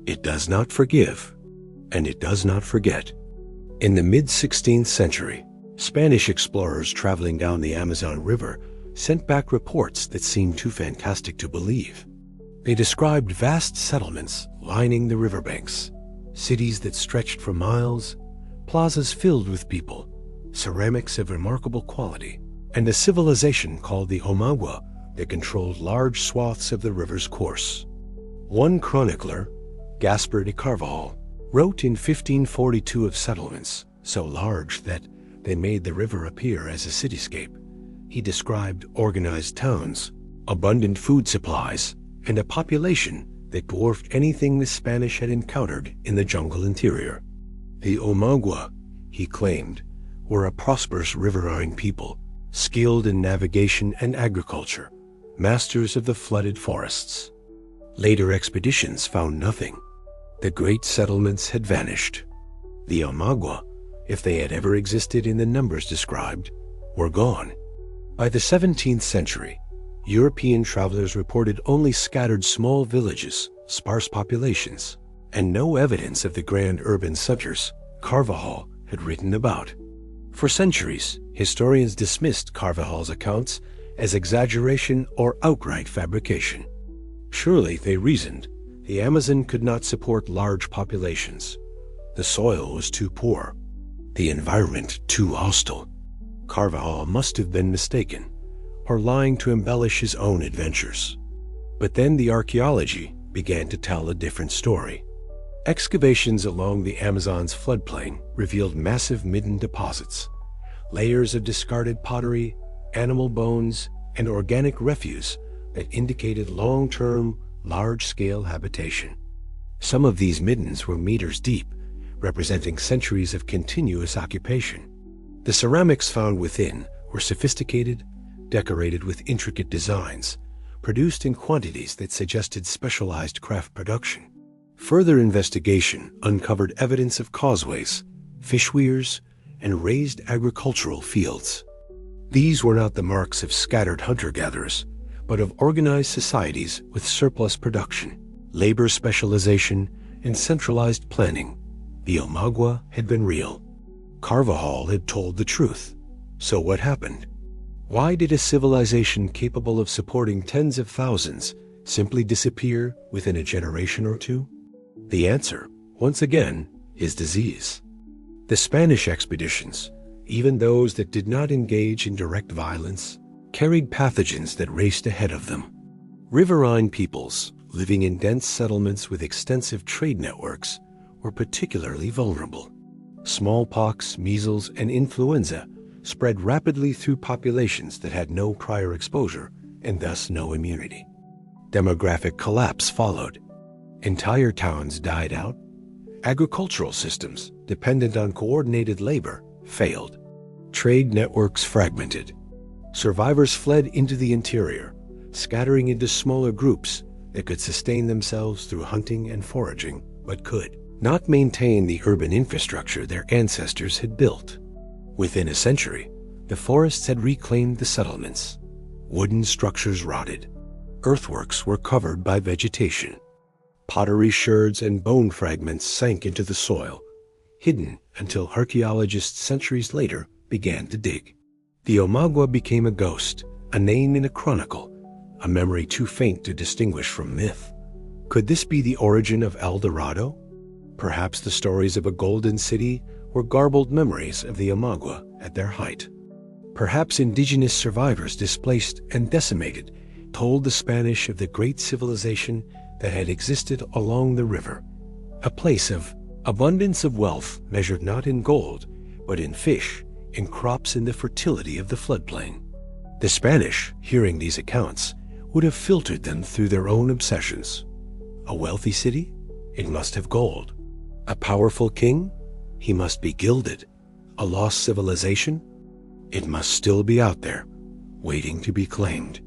It does not forgive, and it does not forget. In the mid-16th century, Spanish explorers traveling down the Amazon River sent back reports that seemed too fantastic to believe. They described vast settlements lining the riverbanks, cities that stretched for miles, plazas filled with people, ceramics of remarkable quality, and a civilization called the Omagua that controlled large swaths of the river's course. One chronicler, Gaspar de Carvajal, wrote in 1542 of settlements so large that they made the river appear as a cityscape. He described organized towns, abundant food supplies, and a population that dwarfed anything the Spanish had encountered in the jungle interior. The Omagua, he claimed, were a prosperous riverine people, skilled in navigation and agriculture, masters of the flooded forests. Later expeditions found nothing. The great settlements had vanished. The Omagua, if they had ever existed in the numbers described, were gone. By the 17th century, European travelers reported only scattered small villages, sparse populations, and no evidence of the grand urban centers Carvajal had written about. For centuries, historians dismissed Carvajal's accounts as exaggeration or outright fabrication. Surely, they reasoned, the Amazon could not support large populations. The soil was too poor, the environment too hostile. Carvajal must have been mistaken, or lying to embellish his own adventures. But then the archaeology began to tell a different story. Excavations along the Amazon's floodplain revealed massive midden deposits, layers of discarded pottery, animal bones, and organic refuse that indicated long-term, large-scale habitation. Some of these middens were meters deep, representing centuries of continuous occupation. The ceramics found within were sophisticated, decorated with intricate designs, produced in quantities that suggested specialized craft production. Further investigation uncovered evidence of causeways, fish weirs, and raised agricultural fields. These were not the marks of scattered hunter-gatherers, but of organized societies with surplus production, labor specialization, and centralized planning. The Omagua had been real. Carvajal had told the truth. So what happened? Why did a civilization capable of supporting tens of thousands simply disappear within a generation or two? The answer, once again, is disease. The Spanish expeditions, even those that did not engage in direct violence, carried pathogens that raced ahead of them. Riverine peoples, living in dense settlements with extensive trade networks, were particularly vulnerable. Smallpox, measles, and influenza spread rapidly through populations that had no prior exposure and thus no immunity. Demographic collapse followed. Entire towns died out. Agricultural systems, dependent on coordinated labor, failed. Trade networks fragmented. Survivors fled into the interior, scattering into smaller groups that could sustain themselves through hunting and foraging, but could not maintain the urban infrastructure their ancestors had built. Within a century, the forests had reclaimed the settlements. Wooden structures rotted. Earthworks were covered by vegetation. Pottery sherds and bone fragments sank into the soil, hidden until archaeologists centuries later began to dig. The Omagua became a ghost, a name in a chronicle, a memory too faint to distinguish from myth. Could this be the origin of El Dorado? Perhaps the stories of a golden city were garbled memories of the Omagua at their height. Perhaps indigenous survivors displaced and decimated told the Spanish of the great civilization that had existed along the river, a place of abundance of wealth measured not in gold, but in fish, in crops, and the fertility of the floodplain. The Spanish, hearing these accounts, would have filtered them through their own obsessions. A wealthy city? It must have gold. A powerful king? He must be gilded. A lost civilization? It must still be out there, waiting to be claimed.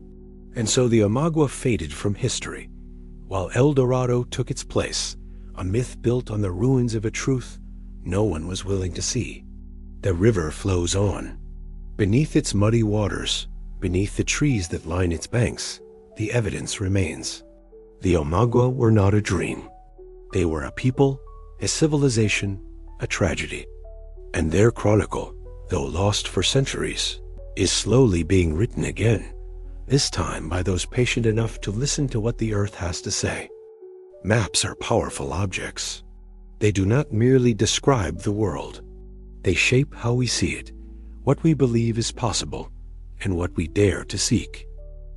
And so the Omagua faded from history, while El Dorado took its place, a myth built on the ruins of a truth no one was willing to see. The river flows on. Beneath its muddy waters, beneath the trees that line its banks, the evidence remains. The Omagua were not a dream. They were a people, a civilization, a tragedy. And their chronicle, though lost for centuries, is slowly being written again, this time by those patient enough to listen to what the earth has to say. Maps are powerful objects. They do not merely describe the world. They shape how we see it, what we believe is possible, and what we dare to seek.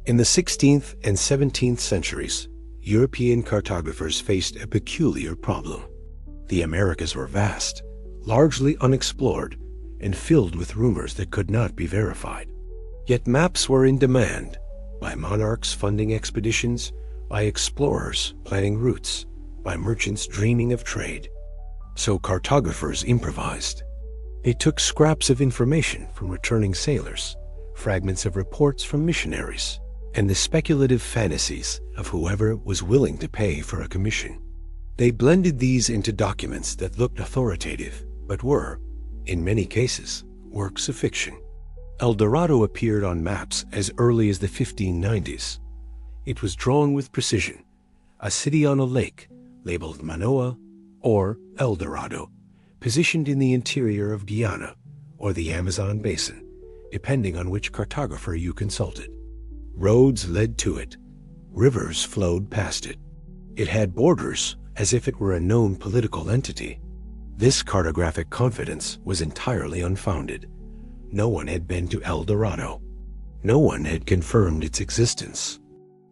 In the 16th and 17th centuries, European cartographers faced a peculiar problem. The Americas were vast, largely unexplored, and filled with rumors that could not be verified. Yet maps were in demand, by monarchs funding expeditions, by explorers planning routes, by merchants dreaming of trade. So cartographers improvised. They took scraps of information from returning sailors, fragments of reports from missionaries, and the speculative fantasies of whoever was willing to pay for a commission. They blended these into documents that looked authoritative, but were, in many cases, works of fiction. El Dorado appeared on maps as early as the 1590s. It was drawn with precision, a city on a lake labeled Manoa or El Dorado, positioned in the interior of Guyana or the Amazon basin, depending on which cartographer you consulted. Roads led to it. Rivers flowed past it. It had borders as if it were a known political entity. This cartographic confidence was entirely unfounded. No one had been to El Dorado. No one had confirmed its existence.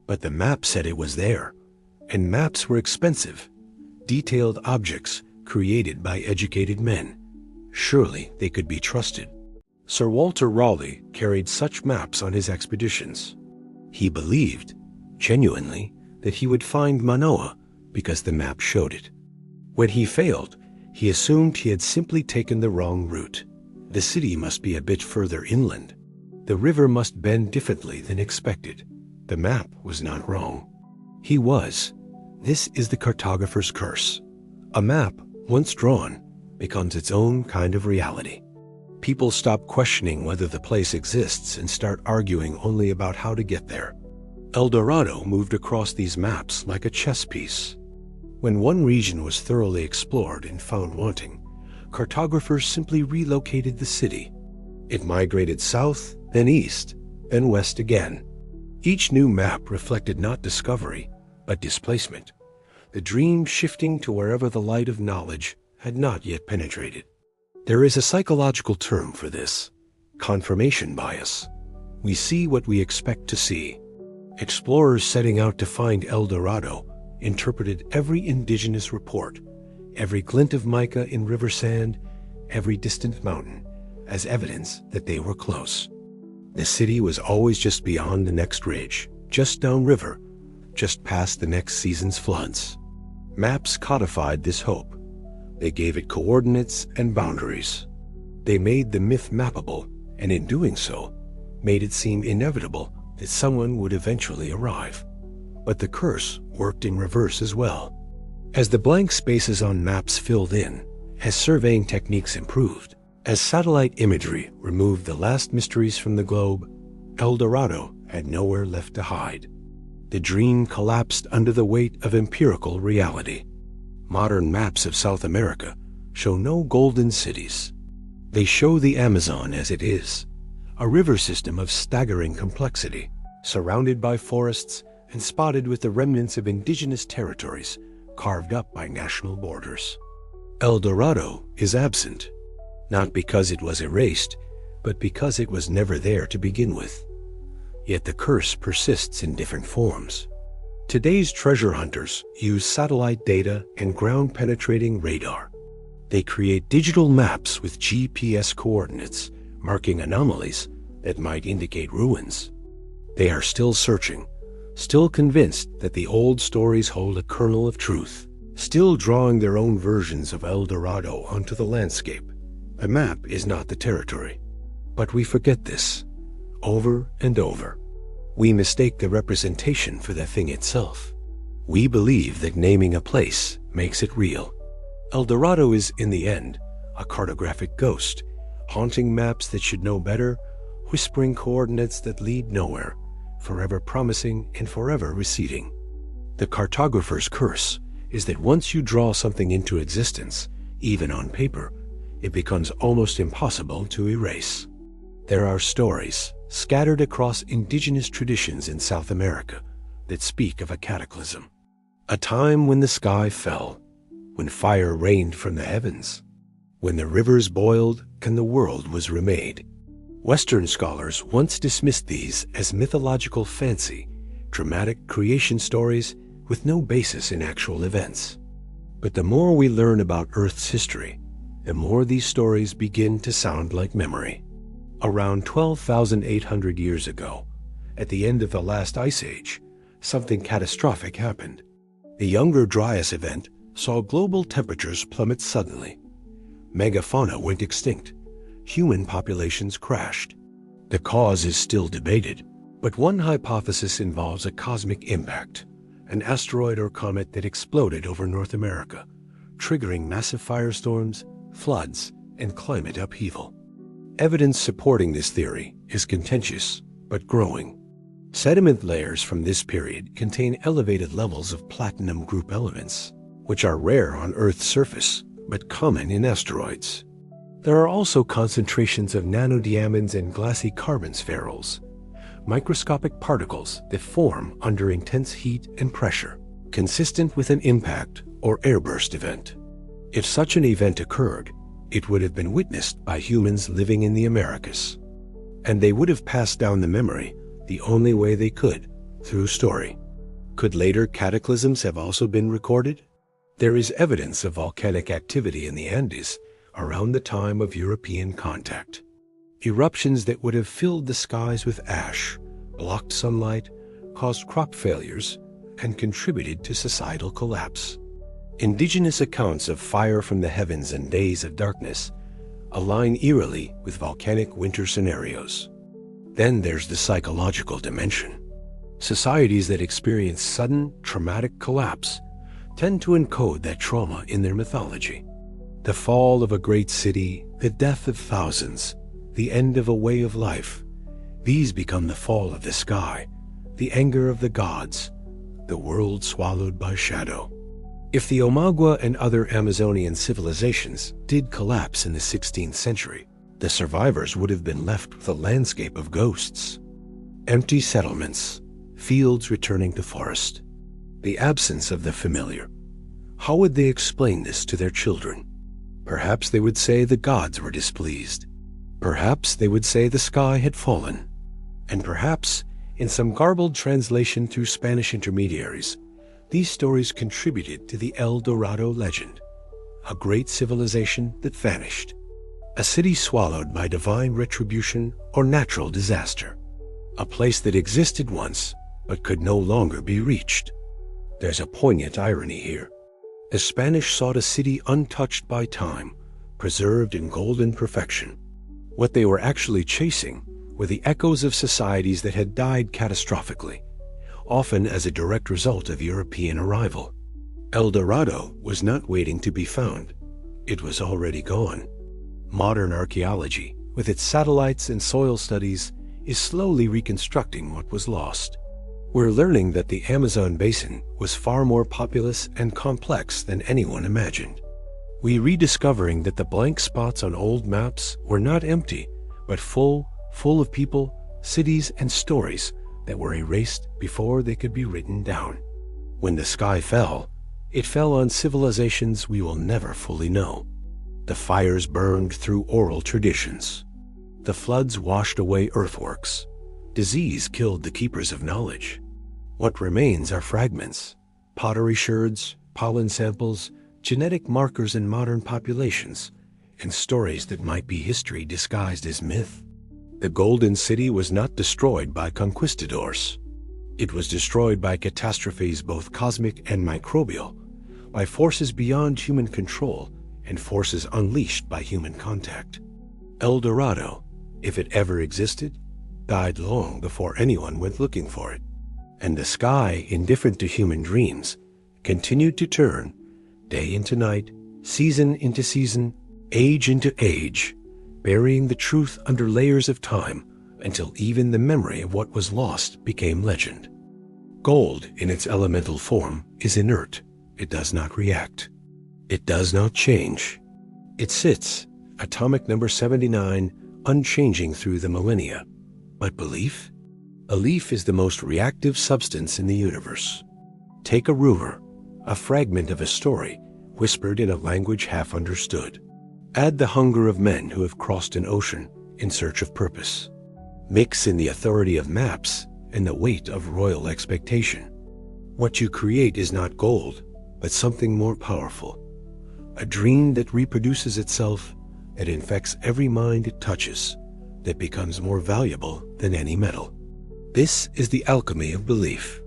But the map said it was there, and maps were expensive, detailed objects created by educated men. Surely they could be trusted. Sir Walter Raleigh carried such maps on his expeditions. He believed, genuinely, that he would find Manoa because the map showed it. When he failed, he assumed he had simply taken the wrong route. The city must be a bit further inland. The river must bend differently than expected. The map was not wrong. He was. This is the cartographer's curse. A map, once drawn, becomes its own kind of reality. People stop questioning whether the place exists and start arguing only about how to get there. El Dorado moved across these maps like a chess piece. When one region was thoroughly explored and found wanting, cartographers simply relocated the city. It migrated south, then east, then west again. Each new map reflected not discovery, but displacement, the dream shifting to wherever the light of knowledge had not yet penetrated. There is a psychological term for this: confirmation bias. We see what we expect to see. Explorers setting out to find El Dorado interpreted every indigenous report, every glint of mica in river sand, every distant mountain, as evidence that they were close. The city was always just beyond the next ridge, just downriver, just past the next season's floods. Maps codified this hope. They gave it coordinates and boundaries. They made the myth mappable, and in doing so, made it seem inevitable that someone would eventually arrive. But the curse worked in reverse as well. As the blank spaces on maps filled in, as surveying techniques improved, as satellite imagery removed the last mysteries from the globe, El Dorado had nowhere left to hide. The dream collapsed under the weight of empirical reality. Modern maps of South America show no golden cities. They show the Amazon as it is, a river system of staggering complexity, surrounded by forests and spotted with the remnants of indigenous territories carved up by national borders. El Dorado is absent, not because it was erased, but because it was never there to begin with. Yet the curse persists in different forms. Today's treasure hunters use satellite data and ground-penetrating radar. They create digital maps with GPS coordinates, marking anomalies that might indicate ruins. They are still searching, still convinced that the old stories hold a kernel of truth, still drawing their own versions of El Dorado onto the landscape. A map is not the territory. But we forget this, over and over. We mistake the representation for the thing itself. We believe that naming a place makes it real. El Dorado is, in the end, a cartographic ghost, haunting maps that should know better, whispering coordinates that lead nowhere, forever promising and forever receding. The cartographer's curse is that once you draw something into existence, even on paper, it becomes almost impossible to erase. There are stories scattered across indigenous traditions in South America that speak of a cataclysm, a time when the sky fell, when fire rained from the heavens, when the rivers boiled and the world was remade. Western scholars once dismissed these as mythological fancy, dramatic creation stories with no basis in actual events. But the more we learn about Earth's history, the more these stories begin to sound like memory. Around 12,800 years ago, at the end of the last ice age, something catastrophic happened. The Younger Dryas event saw global temperatures plummet suddenly. Megafauna went extinct. Human populations crashed. The cause is still debated, but one hypothesis involves a cosmic impact, an asteroid or comet that exploded over North America, triggering massive firestorms, floods, and climate upheaval. Evidence supporting this theory is contentious, but growing. Sediment layers from this period contain elevated levels of platinum group elements, which are rare on Earth's surface, but common in asteroids. There are also concentrations of nanodiamonds and glassy carbon spherules, microscopic particles that form under intense heat and pressure, consistent with an impact or airburst event. If such an event occurred, it would have been witnessed by humans living in the Americas, and they would have passed down the memory the only way they could, through story. Could later cataclysms have also been recorded? There is evidence of volcanic activity in the Andes around the time of European contact. Eruptions that would have filled the skies with ash, blocked sunlight, caused crop failures, and contributed to societal collapse. Indigenous accounts of fire from the heavens and days of darkness align eerily with volcanic winter scenarios. Then there's the psychological dimension. Societies that experience sudden, traumatic collapse tend to encode that trauma in their mythology. The fall of a great city, the death of thousands, the end of a way of life, these become the fall of the sky, the anger of the gods, the world swallowed by shadow. If the Omagua and other Amazonian civilizations did collapse in the 16th century, the survivors would have been left with a landscape of ghosts. Empty settlements, fields returning to forest, the absence of the familiar. How would they explain this to their children? Perhaps they would say the gods were displeased. Perhaps they would say the sky had fallen. And perhaps, in some garbled translation through Spanish intermediaries, these stories contributed to the El Dorado legend, a great civilization that vanished, a city swallowed by divine retribution or natural disaster, a place that existed once but could no longer be reached. There's a poignant irony here. The Spanish sought a city untouched by time, preserved in golden perfection. What they were actually chasing were the echoes of societies that had died catastrophically, often as a direct result of European arrival. El Dorado was not waiting to be found. It was already gone. Modern archaeology, with its satellites and soil studies, is slowly reconstructing what was lost. We're learning that the Amazon basin was far more populous and complex than anyone imagined. We're rediscovering that the blank spots on old maps were not empty, but full of people, cities, and stories that were erased before they could be written down. When the sky fell, it fell on civilizations we will never fully know. The fires burned through oral traditions. The floods washed away earthworks. Disease killed the keepers of knowledge. What remains are fragments, pottery sherds, pollen samples, genetic markers in modern populations, and stories that might be history disguised as myth. The Golden City was not destroyed by conquistadors. It was destroyed by catastrophes both cosmic and microbial, by forces beyond human control and forces unleashed by human contact. El Dorado, if it ever existed, died long before anyone went looking for it. And the sky, indifferent to human dreams, continued to turn, day into night, season into season, age into age, burying the truth under layers of time until even the memory of what was lost became legend. Gold, in its elemental form, is inert. It does not react. It does not change. It sits, atomic number 79, unchanging through the millennia. But belief? A leaf is the most reactive substance in the universe. Take a rumor, a fragment of a story, whispered in a language half understood. Add the hunger of men who have crossed an ocean in search of purpose. Mix in the authority of maps and the weight of royal expectation. What you create is not gold, but something more powerful. A dream that reproduces itself, that infects every mind it touches, that becomes more valuable than any metal. This is the alchemy of belief.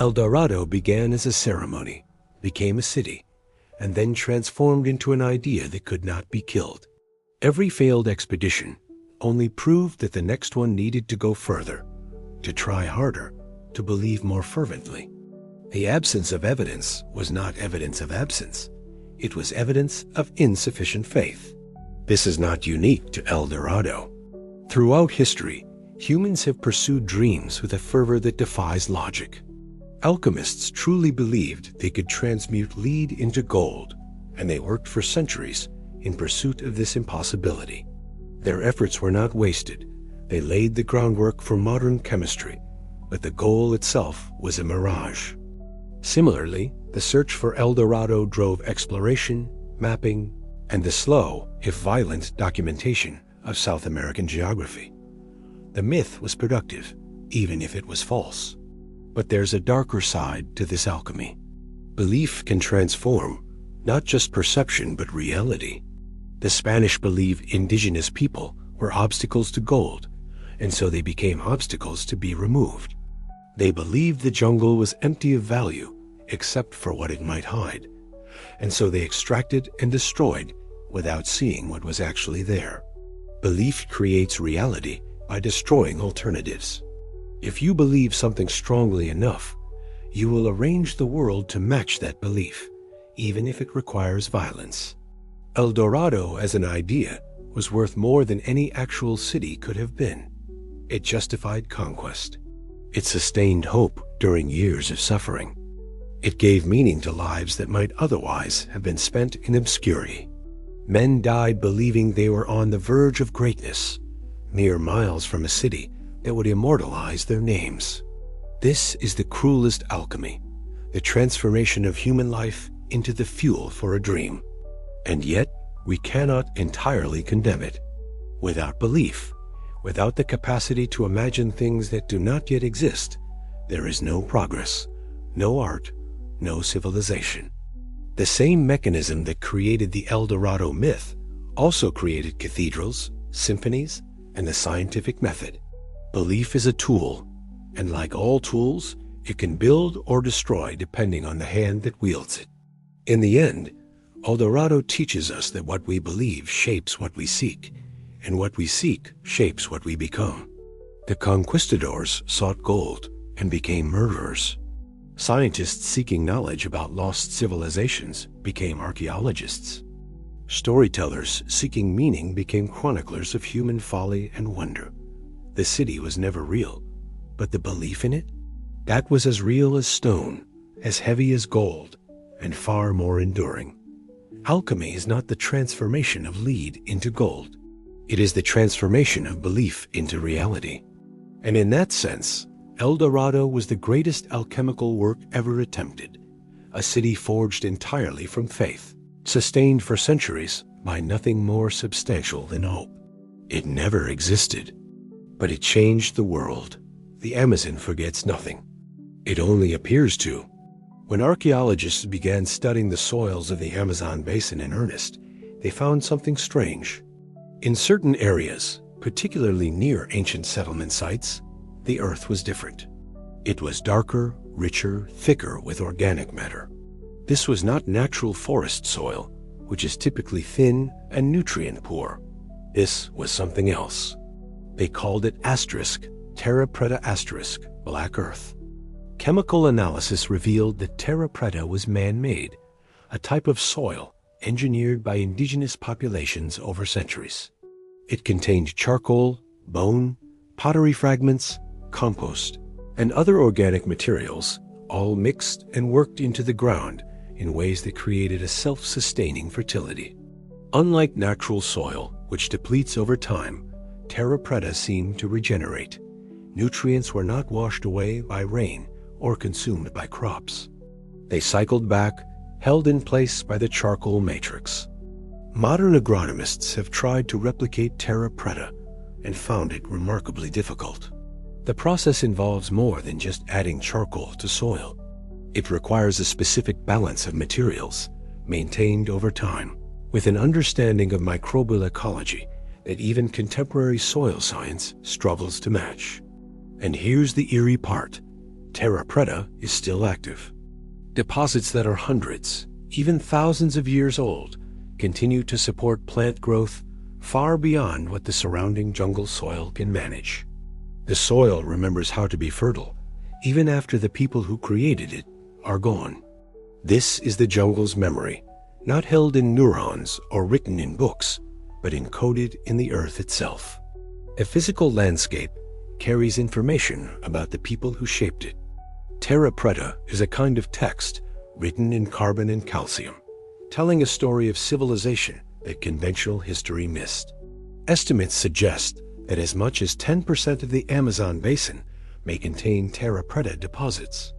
El Dorado began as a ceremony, became a city, and then transformed into an idea that could not be killed. Every failed expedition only proved that the next one needed to go further, to try harder, to believe more fervently. The absence of evidence was not evidence of absence. It was evidence of insufficient faith. This is not unique to El Dorado. Throughout history, humans have pursued dreams with a fervor that defies logic. Alchemists truly believed they could transmute lead into gold, and they worked for centuries in pursuit of this impossibility. Their efforts were not wasted. They laid the groundwork for modern chemistry, but the goal itself was a mirage. Similarly, the search for El Dorado drove exploration, mapping, and the slow, if violent, documentation of South American geography. The myth was productive, even if it was false. But there's a darker side to this alchemy. Belief can transform not just perception, but reality. The Spanish believed indigenous people were obstacles to gold, and so they became obstacles to be removed. They believed the jungle was empty of value, except for what it might hide, and so they extracted and destroyed without seeing what was actually there. Belief creates reality by destroying alternatives. If you believe something strongly enough, you will arrange the world to match that belief, even if it requires violence. El Dorado as an idea was worth more than any actual city could have been. It justified conquest. It sustained hope during years of suffering. It gave meaning to lives that might otherwise have been spent in obscurity. Men died believing they were on the verge of greatness, mere miles from a city that would immortalize their names. This is the cruelest alchemy, the transformation of human life into the fuel for a dream. And yet, we cannot entirely condemn it. Without belief, without the capacity to imagine things that do not yet exist, there is no progress, no art, no civilization. The same mechanism that created the El Dorado myth also created cathedrals, symphonies, and the scientific method. Belief is a tool, and like all tools, it can build or destroy depending on the hand that wields it. In the end, El Dorado teaches us that what we believe shapes what we seek, and what we seek shapes what we become. The conquistadors sought gold and became murderers. Scientists seeking knowledge about lost civilizations became archaeologists. Storytellers seeking meaning became chroniclers of human folly and wonder. The city was never real, but the belief in it, That was as real as stone, as heavy as gold, and far more enduring. Alchemy is not the transformation of lead into gold. It is the transformation of belief into reality. And in that sense, El Dorado was the greatest alchemical work ever attempted, a city forged entirely from faith, sustained for centuries by nothing more substantial than hope. It never existed, but it changed the world. The Amazon forgets nothing. It only appears to. When archaeologists began studying the soils of the Amazon basin in earnest, they found something strange. In certain areas, particularly near ancient settlement sites, the earth was different. It was darker, richer, thicker with organic matter. This was not natural forest soil, which is typically thin and nutrient poor. This was something else. They called it terra preta black earth. Chemical analysis revealed that terra preta was man-made, a type of soil engineered by indigenous populations over centuries. It contained charcoal, bone, pottery fragments, compost, and other organic materials, all mixed and worked into the ground in ways that created a self-sustaining fertility. Unlike natural soil, which depletes over time, terra preta seemed to regenerate. Nutrients were not washed away by rain or consumed by crops. They cycled back, held in place by the charcoal matrix. Modern agronomists have tried to replicate terra preta and found it remarkably difficult. The process involves more than just adding charcoal to soil. It requires a specific balance of materials, maintained over time, with an understanding of microbial ecology that even contemporary soil science struggles to match. And here's the eerie part. Terra preta is still active. Deposits that are hundreds, even thousands of years old, continue to support plant growth far beyond what the surrounding jungle soil can manage. The soil remembers how to be fertile, even after the people who created it are gone. This is the jungle's memory, not held in neurons or written in books, but encoded in the earth itself. A physical landscape carries information about the people who shaped it. Terra preta is a kind of text written in carbon and calcium, telling a story of civilization that conventional history missed. Estimates suggest that as much as 10% of the Amazon basin may contain terra preta deposits.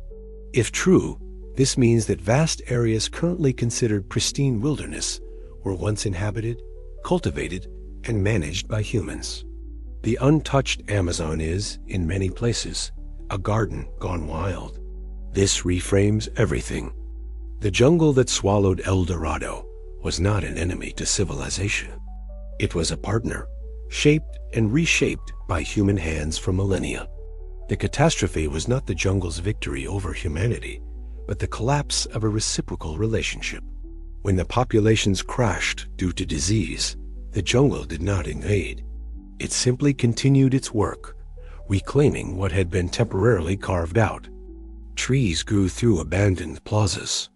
If true, this means that vast areas currently considered pristine wilderness were once inhabited, cultivated, and managed by humans. The untouched Amazon is, in many places, a garden gone wild. This reframes everything. The jungle that swallowed El Dorado was not an enemy to civilization. It was a partner, shaped and reshaped by human hands for millennia. The catastrophe was not the jungle's victory over humanity, but the collapse of a reciprocal relationship. When the populations crashed due to disease, the jungle did not invade. It simply continued its work, reclaiming what had been temporarily carved out. Trees grew through abandoned plazas.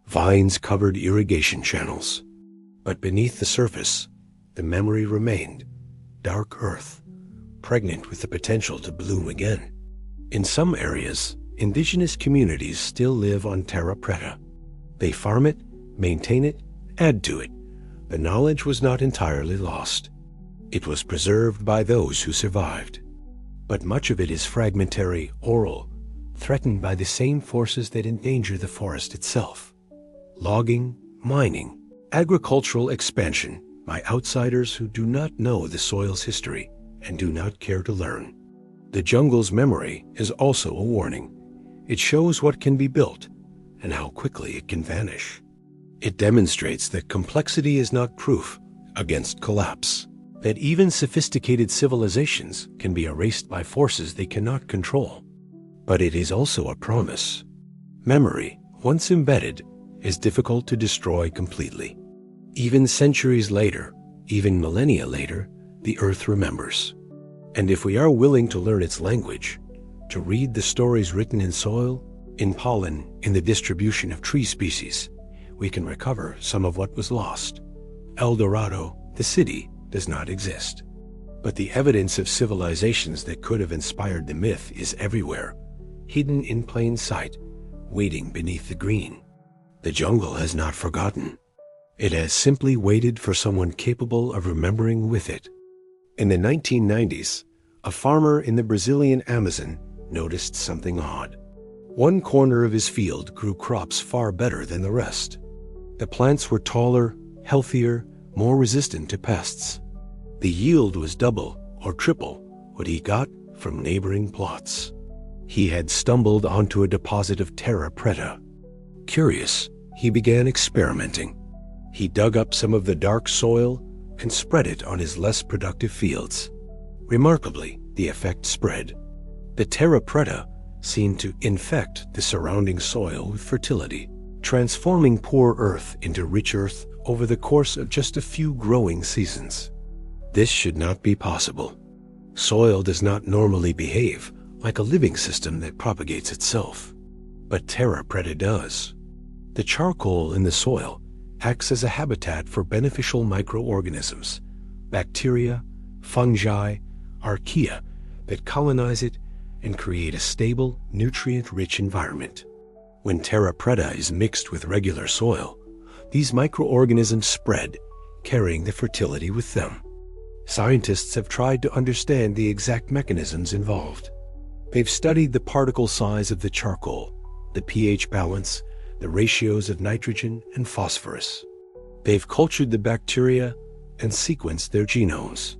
Vines covered irrigation channels. But beneath the surface, the memory remained, dark earth, pregnant with the potential to bloom again. In some areas, indigenous communities still live on terra preta. They farm it, maintain it, add to it. The knowledge was not entirely lost. It was preserved by those who survived. But much of it is fragmentary, oral, threatened by the same forces that endanger the forest itself. Logging, mining, agricultural expansion by outsiders who do not know the soil's history and do not care to learn. The jungle's memory is also a warning. It shows what can be built and how quickly it can vanish. It demonstrates that complexity is not proof against collapse, that even sophisticated civilizations can be erased by forces they cannot control. But it is also a promise. Memory, once embedded, is difficult to destroy completely. Even centuries later, even millennia later, the earth remembers. And if we are willing to learn its language, to read the stories written in soil, in pollen, in the distribution of tree species, we can recover some of what was lost. El Dorado, the city, does not exist. But the evidence of civilizations that could have inspired the myth is everywhere, hidden in plain sight, waiting beneath the green. The jungle has not forgotten. It has simply waited for someone capable of remembering with it. In the 1990s, a farmer in the Brazilian Amazon noticed something odd. One corner of his field grew crops far better than the rest. The plants were taller, healthier, more resistant to pests. The yield was double or triple what he got from neighboring plots. He had stumbled onto a deposit of terra preta. Curious, he began experimenting. He dug up some of the dark soil and spread it on his less productive fields. Remarkably, the effect spread. The terra preta seemed to infect the surrounding soil with fertility, transforming poor earth into rich earth over the course of just a few growing seasons. This should not be possible. Soil does not normally behave like a living system that propagates itself. But terra preta does. The charcoal in the soil acts as a habitat for beneficial microorganisms, bacteria, fungi, archaea that colonize it and create a stable, nutrient-rich environment. When terra preta is mixed with regular soil, these microorganisms spread, carrying the fertility with them. Scientists have tried to understand the exact mechanisms involved. They've studied the particle size of the charcoal, the pH balance, the ratios of nitrogen and phosphorus. They've cultured the bacteria and sequenced their genomes.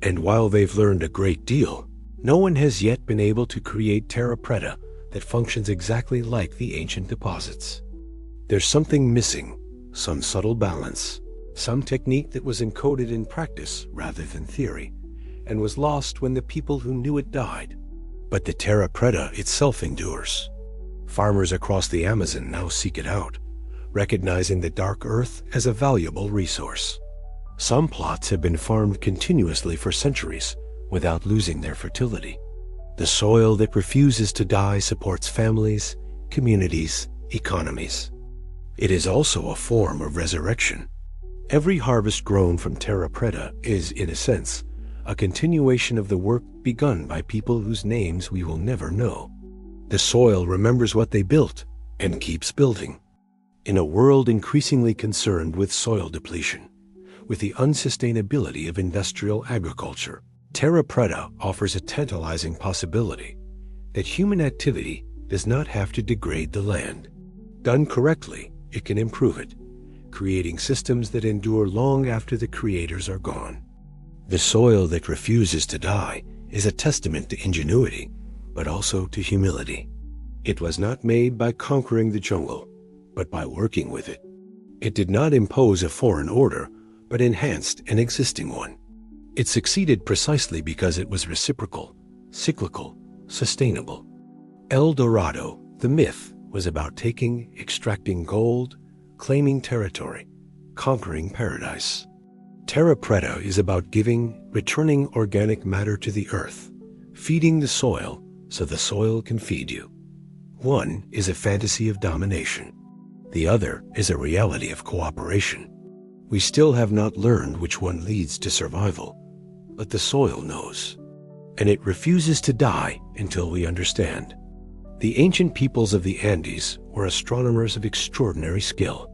And while they've learned a great deal, no one has yet been able to create terra preta that functions exactly like the ancient deposits. There's something missing, some subtle balance, some technique that was encoded in practice rather than theory, and was lost when the people who knew it died. But the terra preta itself endures. Farmers across the Amazon now seek it out, recognizing the dark earth as a valuable resource. Some plots have been farmed continuously for centuries without losing their fertility. The soil that refuses to die supports families, communities, economies. It is also a form of resurrection. Every harvest grown from terra preta is, in a sense, a continuation of the work begun by people whose names we will never know. The soil remembers what they built and keeps building. In a world increasingly concerned with soil depletion, with the unsustainability of industrial agriculture, terra preta offers a tantalizing possibility that human activity does not have to degrade the land. Done correctly, it can improve it, creating systems that endure long after the creators are gone. The soil that refuses to die is a testament to ingenuity, but also to humility. It was not made by conquering the jungle, but by working with it. It did not impose a foreign order, but enhanced an existing one. It succeeded precisely because it was reciprocal, cyclical, sustainable. El Dorado, the myth, was about extracting gold, claiming territory, conquering paradise. Terra preta is about returning organic matter to the earth, feeding the soil so the soil can feed you. One is a fantasy of domination. The other is a reality of cooperation. We still have not learned which one leads to survival, but the soil knows. And it refuses to die until we understand. The ancient peoples of the Andes were astronomers of extraordinary skill.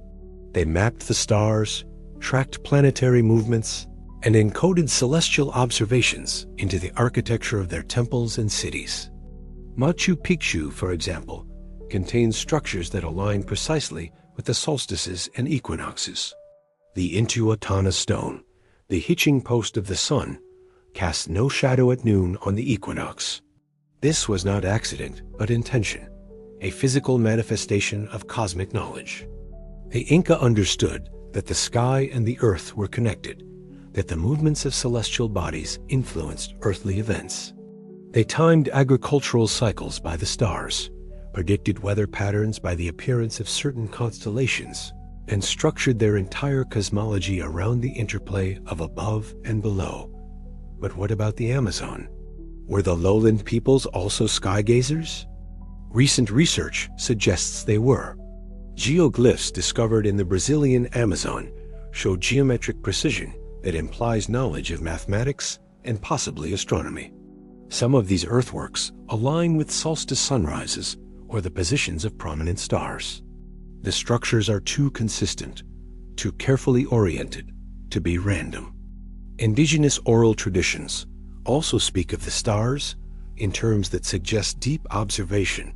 They mapped the stars, tracked planetary movements, and encoded celestial observations into the architecture of their temples and cities. Machu Picchu, for example, contains structures that align precisely with the solstices and equinoxes. The Intihuatana stone, the hitching post of the sun, casts no shadow at noon on the equinox. This was not accident, but intention, a physical manifestation of cosmic knowledge. The Inca understood that the sky and the earth were connected, that the movements of celestial bodies influenced earthly events. They timed agricultural cycles by the stars, predicted weather patterns by the appearance of certain constellations, and structured their entire cosmology around the interplay of above and below. But what about the Amazon? Were the lowland peoples also skygazers? Recent research suggests they were. Geoglyphs discovered in the Brazilian Amazon show geometric precision that implies knowledge of mathematics and possibly astronomy. Some of these earthworks align with solstice sunrises or the positions of prominent stars. The structures are too consistent, too carefully oriented to be random. Indigenous oral traditions also speak of the stars in terms that suggest deep observation.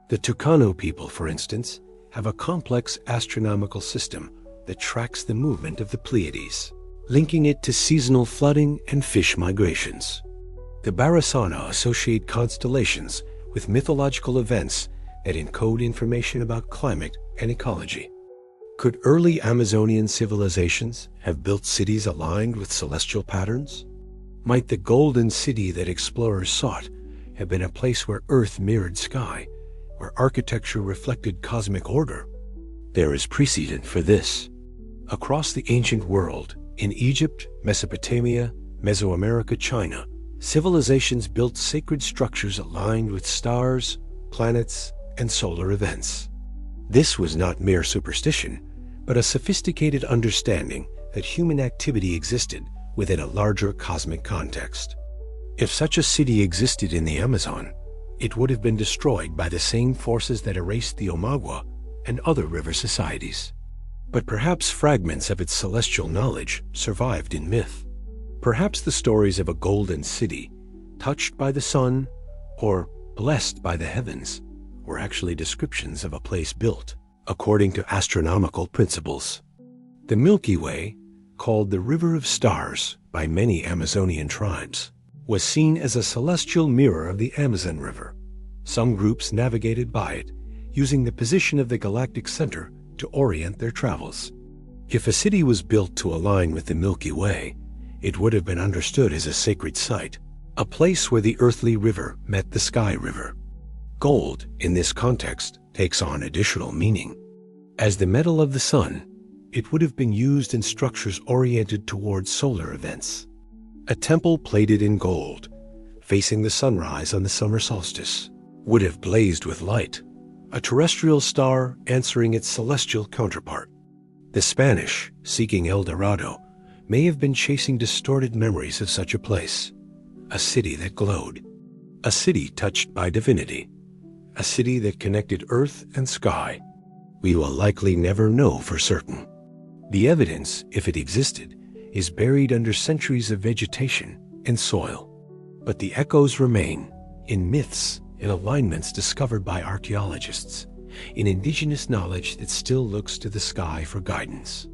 The Tucano people, for instance, have a complex astronomical system that tracks the movement of the Pleiades, linking it to seasonal flooding and fish migrations. The Barasana associate constellations with mythological events that encode information about climate and ecology. Could early Amazonian civilizations have built cities aligned with celestial patterns? Might the golden city that explorers sought have been a place where Earth mirrored sky, where architecture reflected cosmic order? There is precedent for this. Across the ancient world, in Egypt, Mesopotamia, Mesoamerica, China, civilizations built sacred structures aligned with stars, planets, and solar events. This was not mere superstition, but a sophisticated understanding that human activity existed within a larger cosmic context. If such a city existed in the Amazon, it would have been destroyed by the same forces that erased the Omagua and other river societies. But perhaps fragments of its celestial knowledge survived in myth. Perhaps the stories of a golden city, touched by the sun or blessed by the heavens, were actually descriptions of a place built according to astronomical principles. The Milky Way, called the River of Stars by many Amazonian tribes, was seen as a celestial mirror of the Amazon River. Some groups navigated by it, using the position of the galactic center to orient their travels. If a city was built to align with the Milky Way, it would have been understood as a sacred site, a place where the earthly river met the sky river. Gold, in this context, takes on additional meaning. As the metal of the sun, it would have been used in structures oriented towards solar events. A temple plated in gold, facing the sunrise on the summer solstice, would have blazed with light, a terrestrial star answering its celestial counterpart. The Spanish, seeking El Dorado, may have been chasing distorted memories of such a place, a city that glowed, a city touched by divinity, a city that connected earth and sky. We will likely never know for certain. The evidence, if it existed, is buried under centuries of vegetation and soil. But the echoes remain in myths, in alignments discovered by archaeologists, in indigenous knowledge that still looks to the sky for guidance.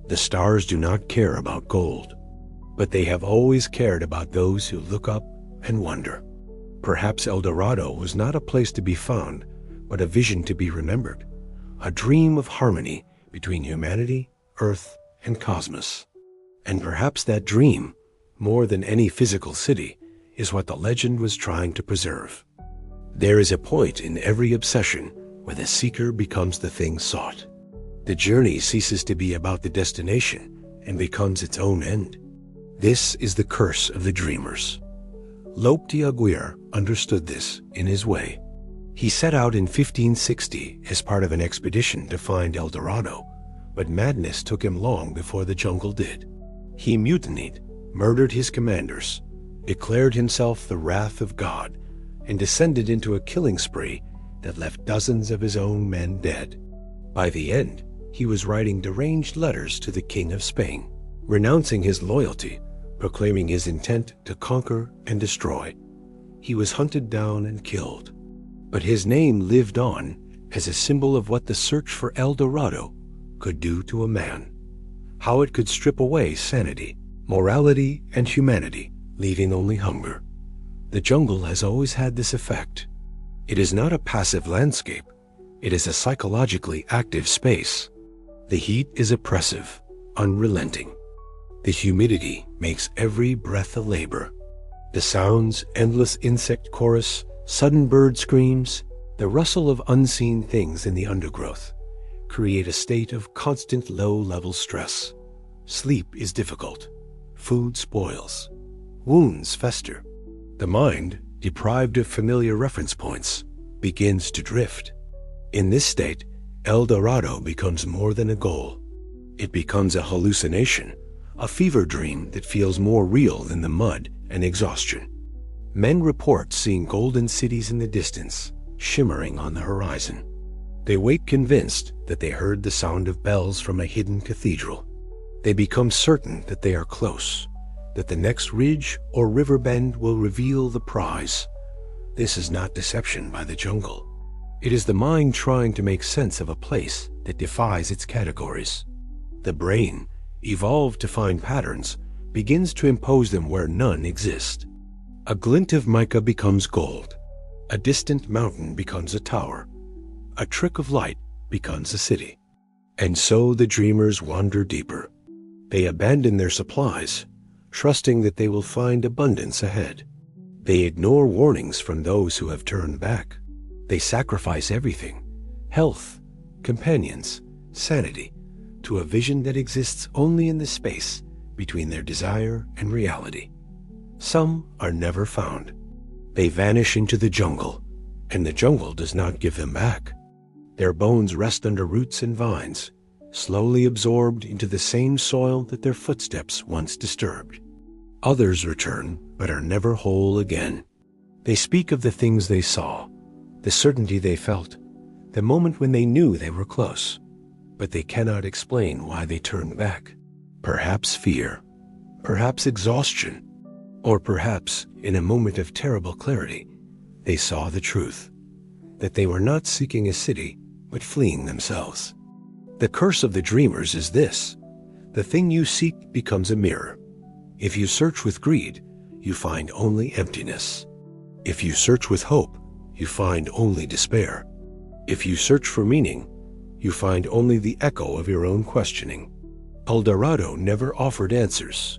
The stars do not care about gold, but they have always cared about those who look up and wonder. Perhaps El Dorado was not a place to be found, but a vision to be remembered, a dream of harmony between humanity, earth, and cosmos. And perhaps that dream, more than any physical city, is what the legend was trying to preserve. There is a point in every obsession where the seeker becomes the thing sought. The journey ceases to be about the destination and becomes its own end. This is the curse of the dreamers. Lope de Aguirre understood this in his way. He set out in 1560 as part of an expedition to find El Dorado, but madness took him long before the jungle did. He mutinied, murdered his commanders, declared himself the wrath of God, and descended into a killing spree that left dozens of his own men dead. By the end, he was writing deranged letters to the King of Spain, renouncing his loyalty, proclaiming his intent to conquer and destroy. He was hunted down and killed, but his name lived on as a symbol of what the search for El Dorado could do to a man, how it could strip away sanity, morality, and humanity, leaving only hunger. The jungle has always had this effect. It is not a passive landscape. It is a psychologically active space. The heat is oppressive, unrelenting. The humidity makes every breath a labor. The sounds, endless insect chorus, sudden bird screams, the rustle of unseen things in the undergrowth, create a state of constant low-level stress. Sleep is difficult. Food spoils. Wounds fester. The mind, deprived of familiar reference points, begins to drift. In this state, El Dorado becomes more than a goal. It becomes a hallucination, a fever dream that feels more real than the mud and exhaustion. Men report seeing golden cities in the distance, shimmering on the horizon. They wait convinced that they heard the sound of bells from a hidden cathedral. They become certain that they are close, that the next ridge or river bend will reveal the prize. This is not deception by the jungle. It is the mind trying to make sense of a place that defies its categories. The brain, evolved to find patterns, begins to impose them where none exist. A glint of mica becomes gold. A distant mountain becomes a tower. A trick of light becomes a city. And so the dreamers wander deeper. They abandon their supplies, trusting that they will find abundance ahead. They ignore warnings from those who have turned back. They sacrifice everything, health, companions, sanity, to a vision that exists only in the space between their desire and reality. Some are never found. They vanish into the jungle, and the jungle does not give them back. Their bones rest under roots and vines, slowly absorbed into the same soil that their footsteps once disturbed. Others return, but are never whole again. They speak of the things they saw, the certainty they felt, the moment when they knew they were close, but they cannot explain why they turned back. Perhaps fear, perhaps exhaustion, or perhaps, in a moment of terrible clarity, they saw the truth, that they were not seeking a city, but fleeing themselves. The curse of the dreamers is this: the thing you seek becomes a mirror. If you search with greed, you find only emptiness. If you search with hope, you find only despair. If you search for meaning, you find only the echo of your own questioning. El Dorado never offered answers.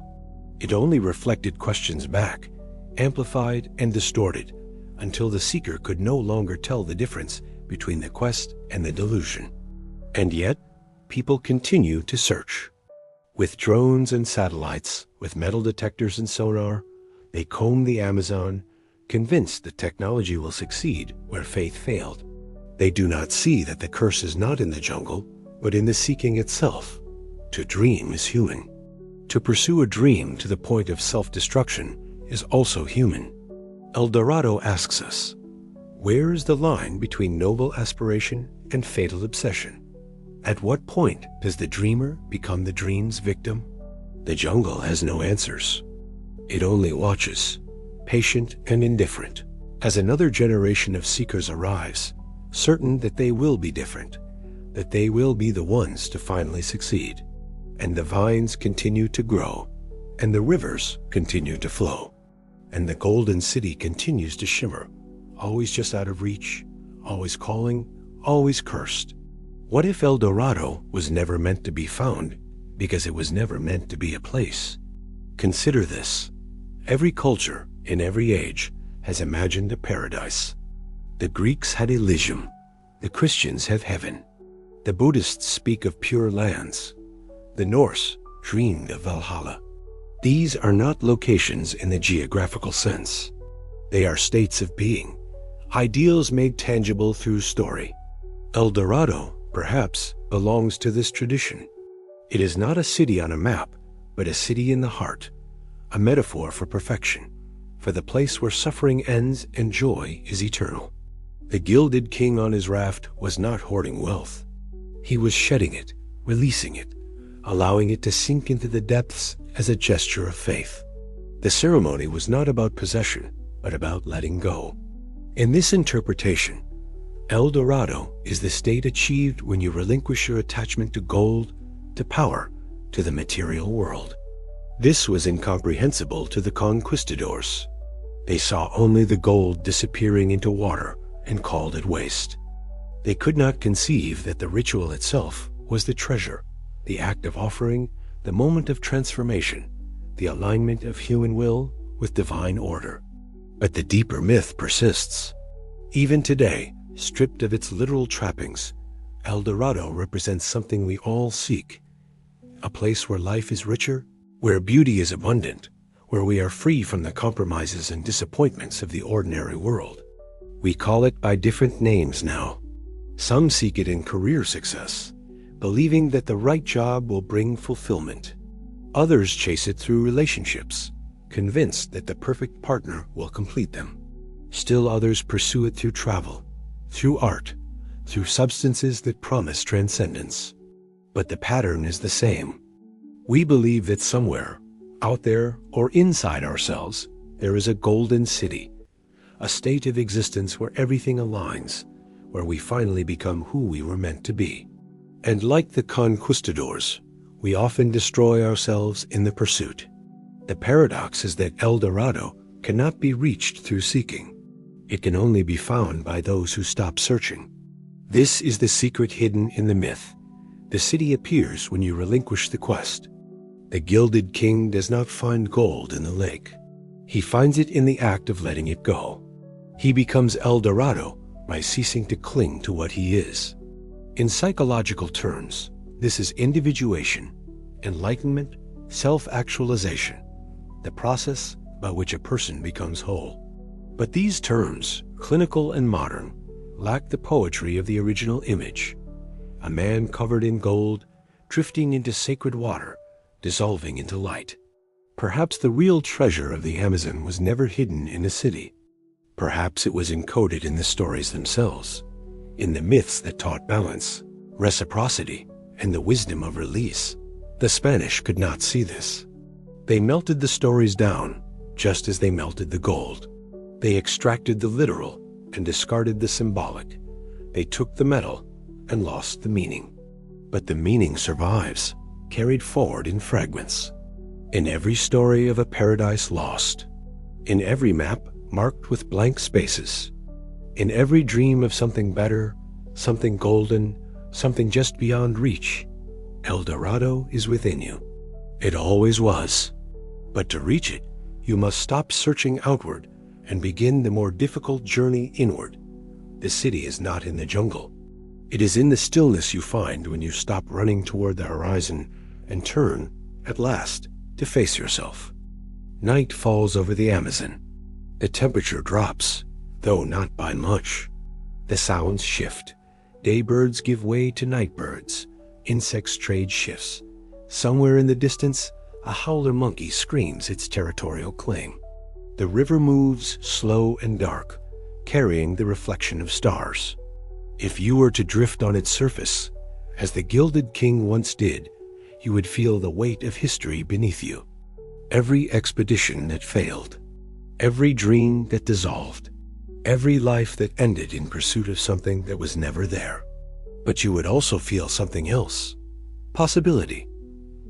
It only reflected questions back, amplified and distorted, until the seeker could no longer tell the difference between the quest and the delusion. And yet, people continue to search. With drones and satellites, with metal detectors and sonar, they comb the Amazon, convinced that technology will succeed where faith failed. They do not see that the curse is not in the jungle, but in the seeking itself. To dream is human. To pursue a dream to the point of self-destruction is also human. El Dorado asks us, where is the line between noble aspiration and fatal obsession? At what point does the dreamer become the dream's victim? The jungle has no answers. It only watches, patient and indifferent, as another generation of seekers arrives, certain that they will be different, that they will be the ones to finally succeed. And the vines continue to grow, and the rivers continue to flow, and the golden city continues to shimmer, always just out of reach, always calling, always cursed. What if El Dorado was never meant to be found because it was never meant to be a place? Consider this. Every culture, in every age, has imagined a paradise. The Greeks had Elysium. The Christians have heaven. The Buddhists speak of pure lands. The Norse dreamed of Valhalla. These are not locations in the geographical sense. They are states of being, ideals made tangible through story. El Dorado, perhaps, belongs to this tradition. It is not a city on a map, but a city in the heart, a metaphor for perfection, for the place where suffering ends and joy is eternal. The gilded king on his raft was not hoarding wealth. He was shedding it, releasing it, allowing it to sink into the depths as a gesture of faith. The ceremony was not about possession, but about letting go. In this interpretation, El Dorado is the state achieved when you relinquish your attachment to gold, to power, to the material world. This was incomprehensible to the conquistadors. They saw only the gold disappearing into water and called it waste. They could not conceive that the ritual itself was the treasure, the act of offering, the moment of transformation, the alignment of human will with divine order. But the deeper myth persists. Even today, stripped of its literal trappings, El Dorado represents something we all seek. A place where life is richer, where beauty is abundant, where we are free from the compromises and disappointments of the ordinary world. We call it by different names now. Some seek it in career success, believing that the right job will bring fulfillment. Others chase it through relationships, convinced that the perfect partner will complete them. Still others pursue it through travel, through art, through substances that promise transcendence. But the pattern is the same. We believe that somewhere, out there or inside ourselves, there is a golden city, a state of existence where everything aligns, where we finally become who we were meant to be. And like the conquistadors, we often destroy ourselves in the pursuit. The paradox is that El Dorado cannot be reached through seeking. It can only be found by those who stop searching. This is the secret hidden in the myth. The city appears when you relinquish the quest. The gilded king does not find gold in the lake. He finds it in the act of letting it go. He becomes El Dorado by ceasing to cling to what he is. In psychological terms, this is individuation, enlightenment, self-actualization, the process by which a person becomes whole. But these terms, clinical and modern, lack the poetry of the original image. A man covered in gold, drifting into sacred water, dissolving into light. Perhaps the real treasure of the Amazon was never hidden in a city. Perhaps it was encoded in the stories themselves, in the myths that taught balance, reciprocity, and the wisdom of release. The Spanish could not see this. They melted the stories down, just as they melted the gold. They extracted the literal and discarded the symbolic. They took the metal and lost the meaning. But the meaning survives, carried forward in fragments. In every story of a paradise lost, in every map marked with blank spaces, in every dream of something better, something golden, something just beyond reach, El Dorado is within you. It always was. But to reach it, you must stop searching outward and begin the more difficult journey inward. The city is not in the jungle. It is in the stillness you find when you stop running toward the horizon and turn, at last, to face yourself. Night falls over the Amazon. The temperature drops, though not by much. The sounds shift. Daybirds give way to nightbirds. Insects trade shifts. Somewhere in the distance, a howler monkey screams its territorial claim. The river moves slow and dark, carrying the reflection of stars. If you were to drift on its surface, as the gilded king once did, you would feel the weight of history beneath you. Every expedition that failed, every dream that dissolved, every life that ended in pursuit of something that was never there. But you would also feel something else. Possibility,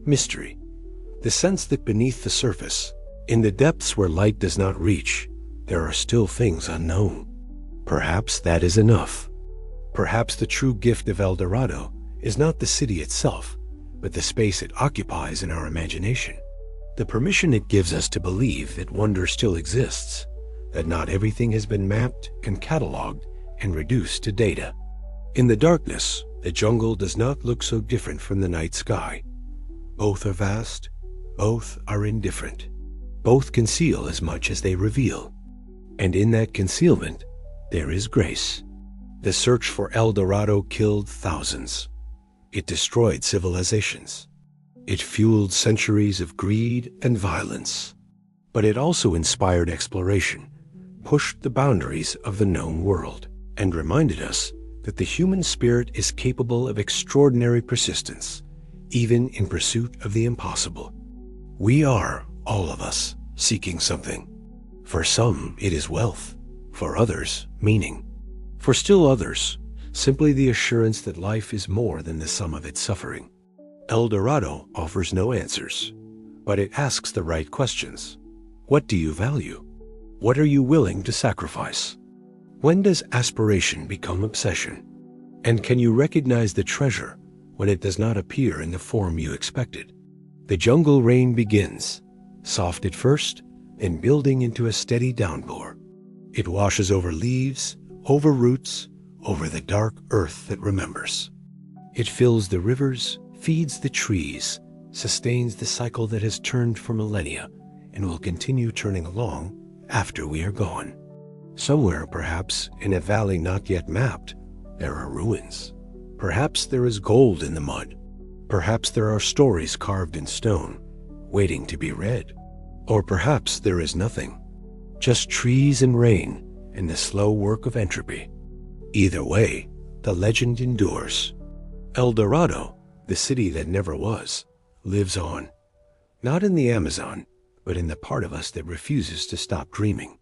mystery, the sense that beneath the surface, in the depths where light does not reach, there are still things unknown. Perhaps that is enough. Perhaps the true gift of El Dorado is not the city itself, but the space it occupies in our imagination. The permission it gives us to believe that wonder still exists, that not everything has been mapped and cataloged and reduced to data. In the darkness, the jungle does not look so different from the night sky. Both are vast, both are indifferent. Both conceal as much as they reveal. And in that concealment, there is grace. The search for El Dorado killed thousands. It destroyed civilizations. It fueled centuries of greed and violence. But it also inspired exploration, pushed the boundaries of the known world, and reminded us that the human spirit is capable of extraordinary persistence, even in pursuit of the impossible. We are, all of us, seeking something. For some, it is wealth. For others, meaning. For still others, simply the assurance that life is more than the sum of its suffering. El Dorado offers no answers, but it asks the right questions. What do you value? What are you willing to sacrifice? When does aspiration become obsession? And can you recognize the treasure when it does not appear in the form you expected? The jungle rain begins, soft at first, then building into a steady downpour. It washes over leaves, over roots, over the dark earth that remembers. It fills the rivers, feeds the trees, sustains the cycle that has turned for millennia and will continue turning along after we are gone. Somewhere, perhaps, in a valley not yet mapped, there are ruins. Perhaps there is gold in the mud. Perhaps there are stories carved in stone, waiting to be read. Or perhaps there is nothing, just trees and rain and the slow work of entropy. Either way, the legend endures. El Dorado, the city that never was, lives on, not in the Amazon, but in the part of us that refuses to stop dreaming.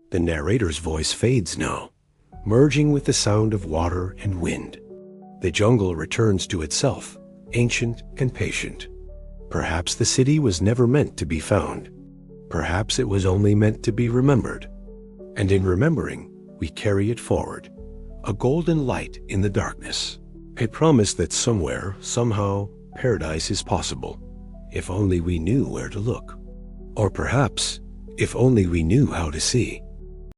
The narrator's voice fades now, merging with the sound of water and wind. The jungle returns to itself, ancient and patient. Perhaps the city was never meant to be found. Perhaps it was only meant to be remembered. And in remembering, we carry it forward, a golden light in the darkness, a promise that somewhere, somehow, paradise is possible, if only we knew where to look. Or perhaps, if only we knew how to see.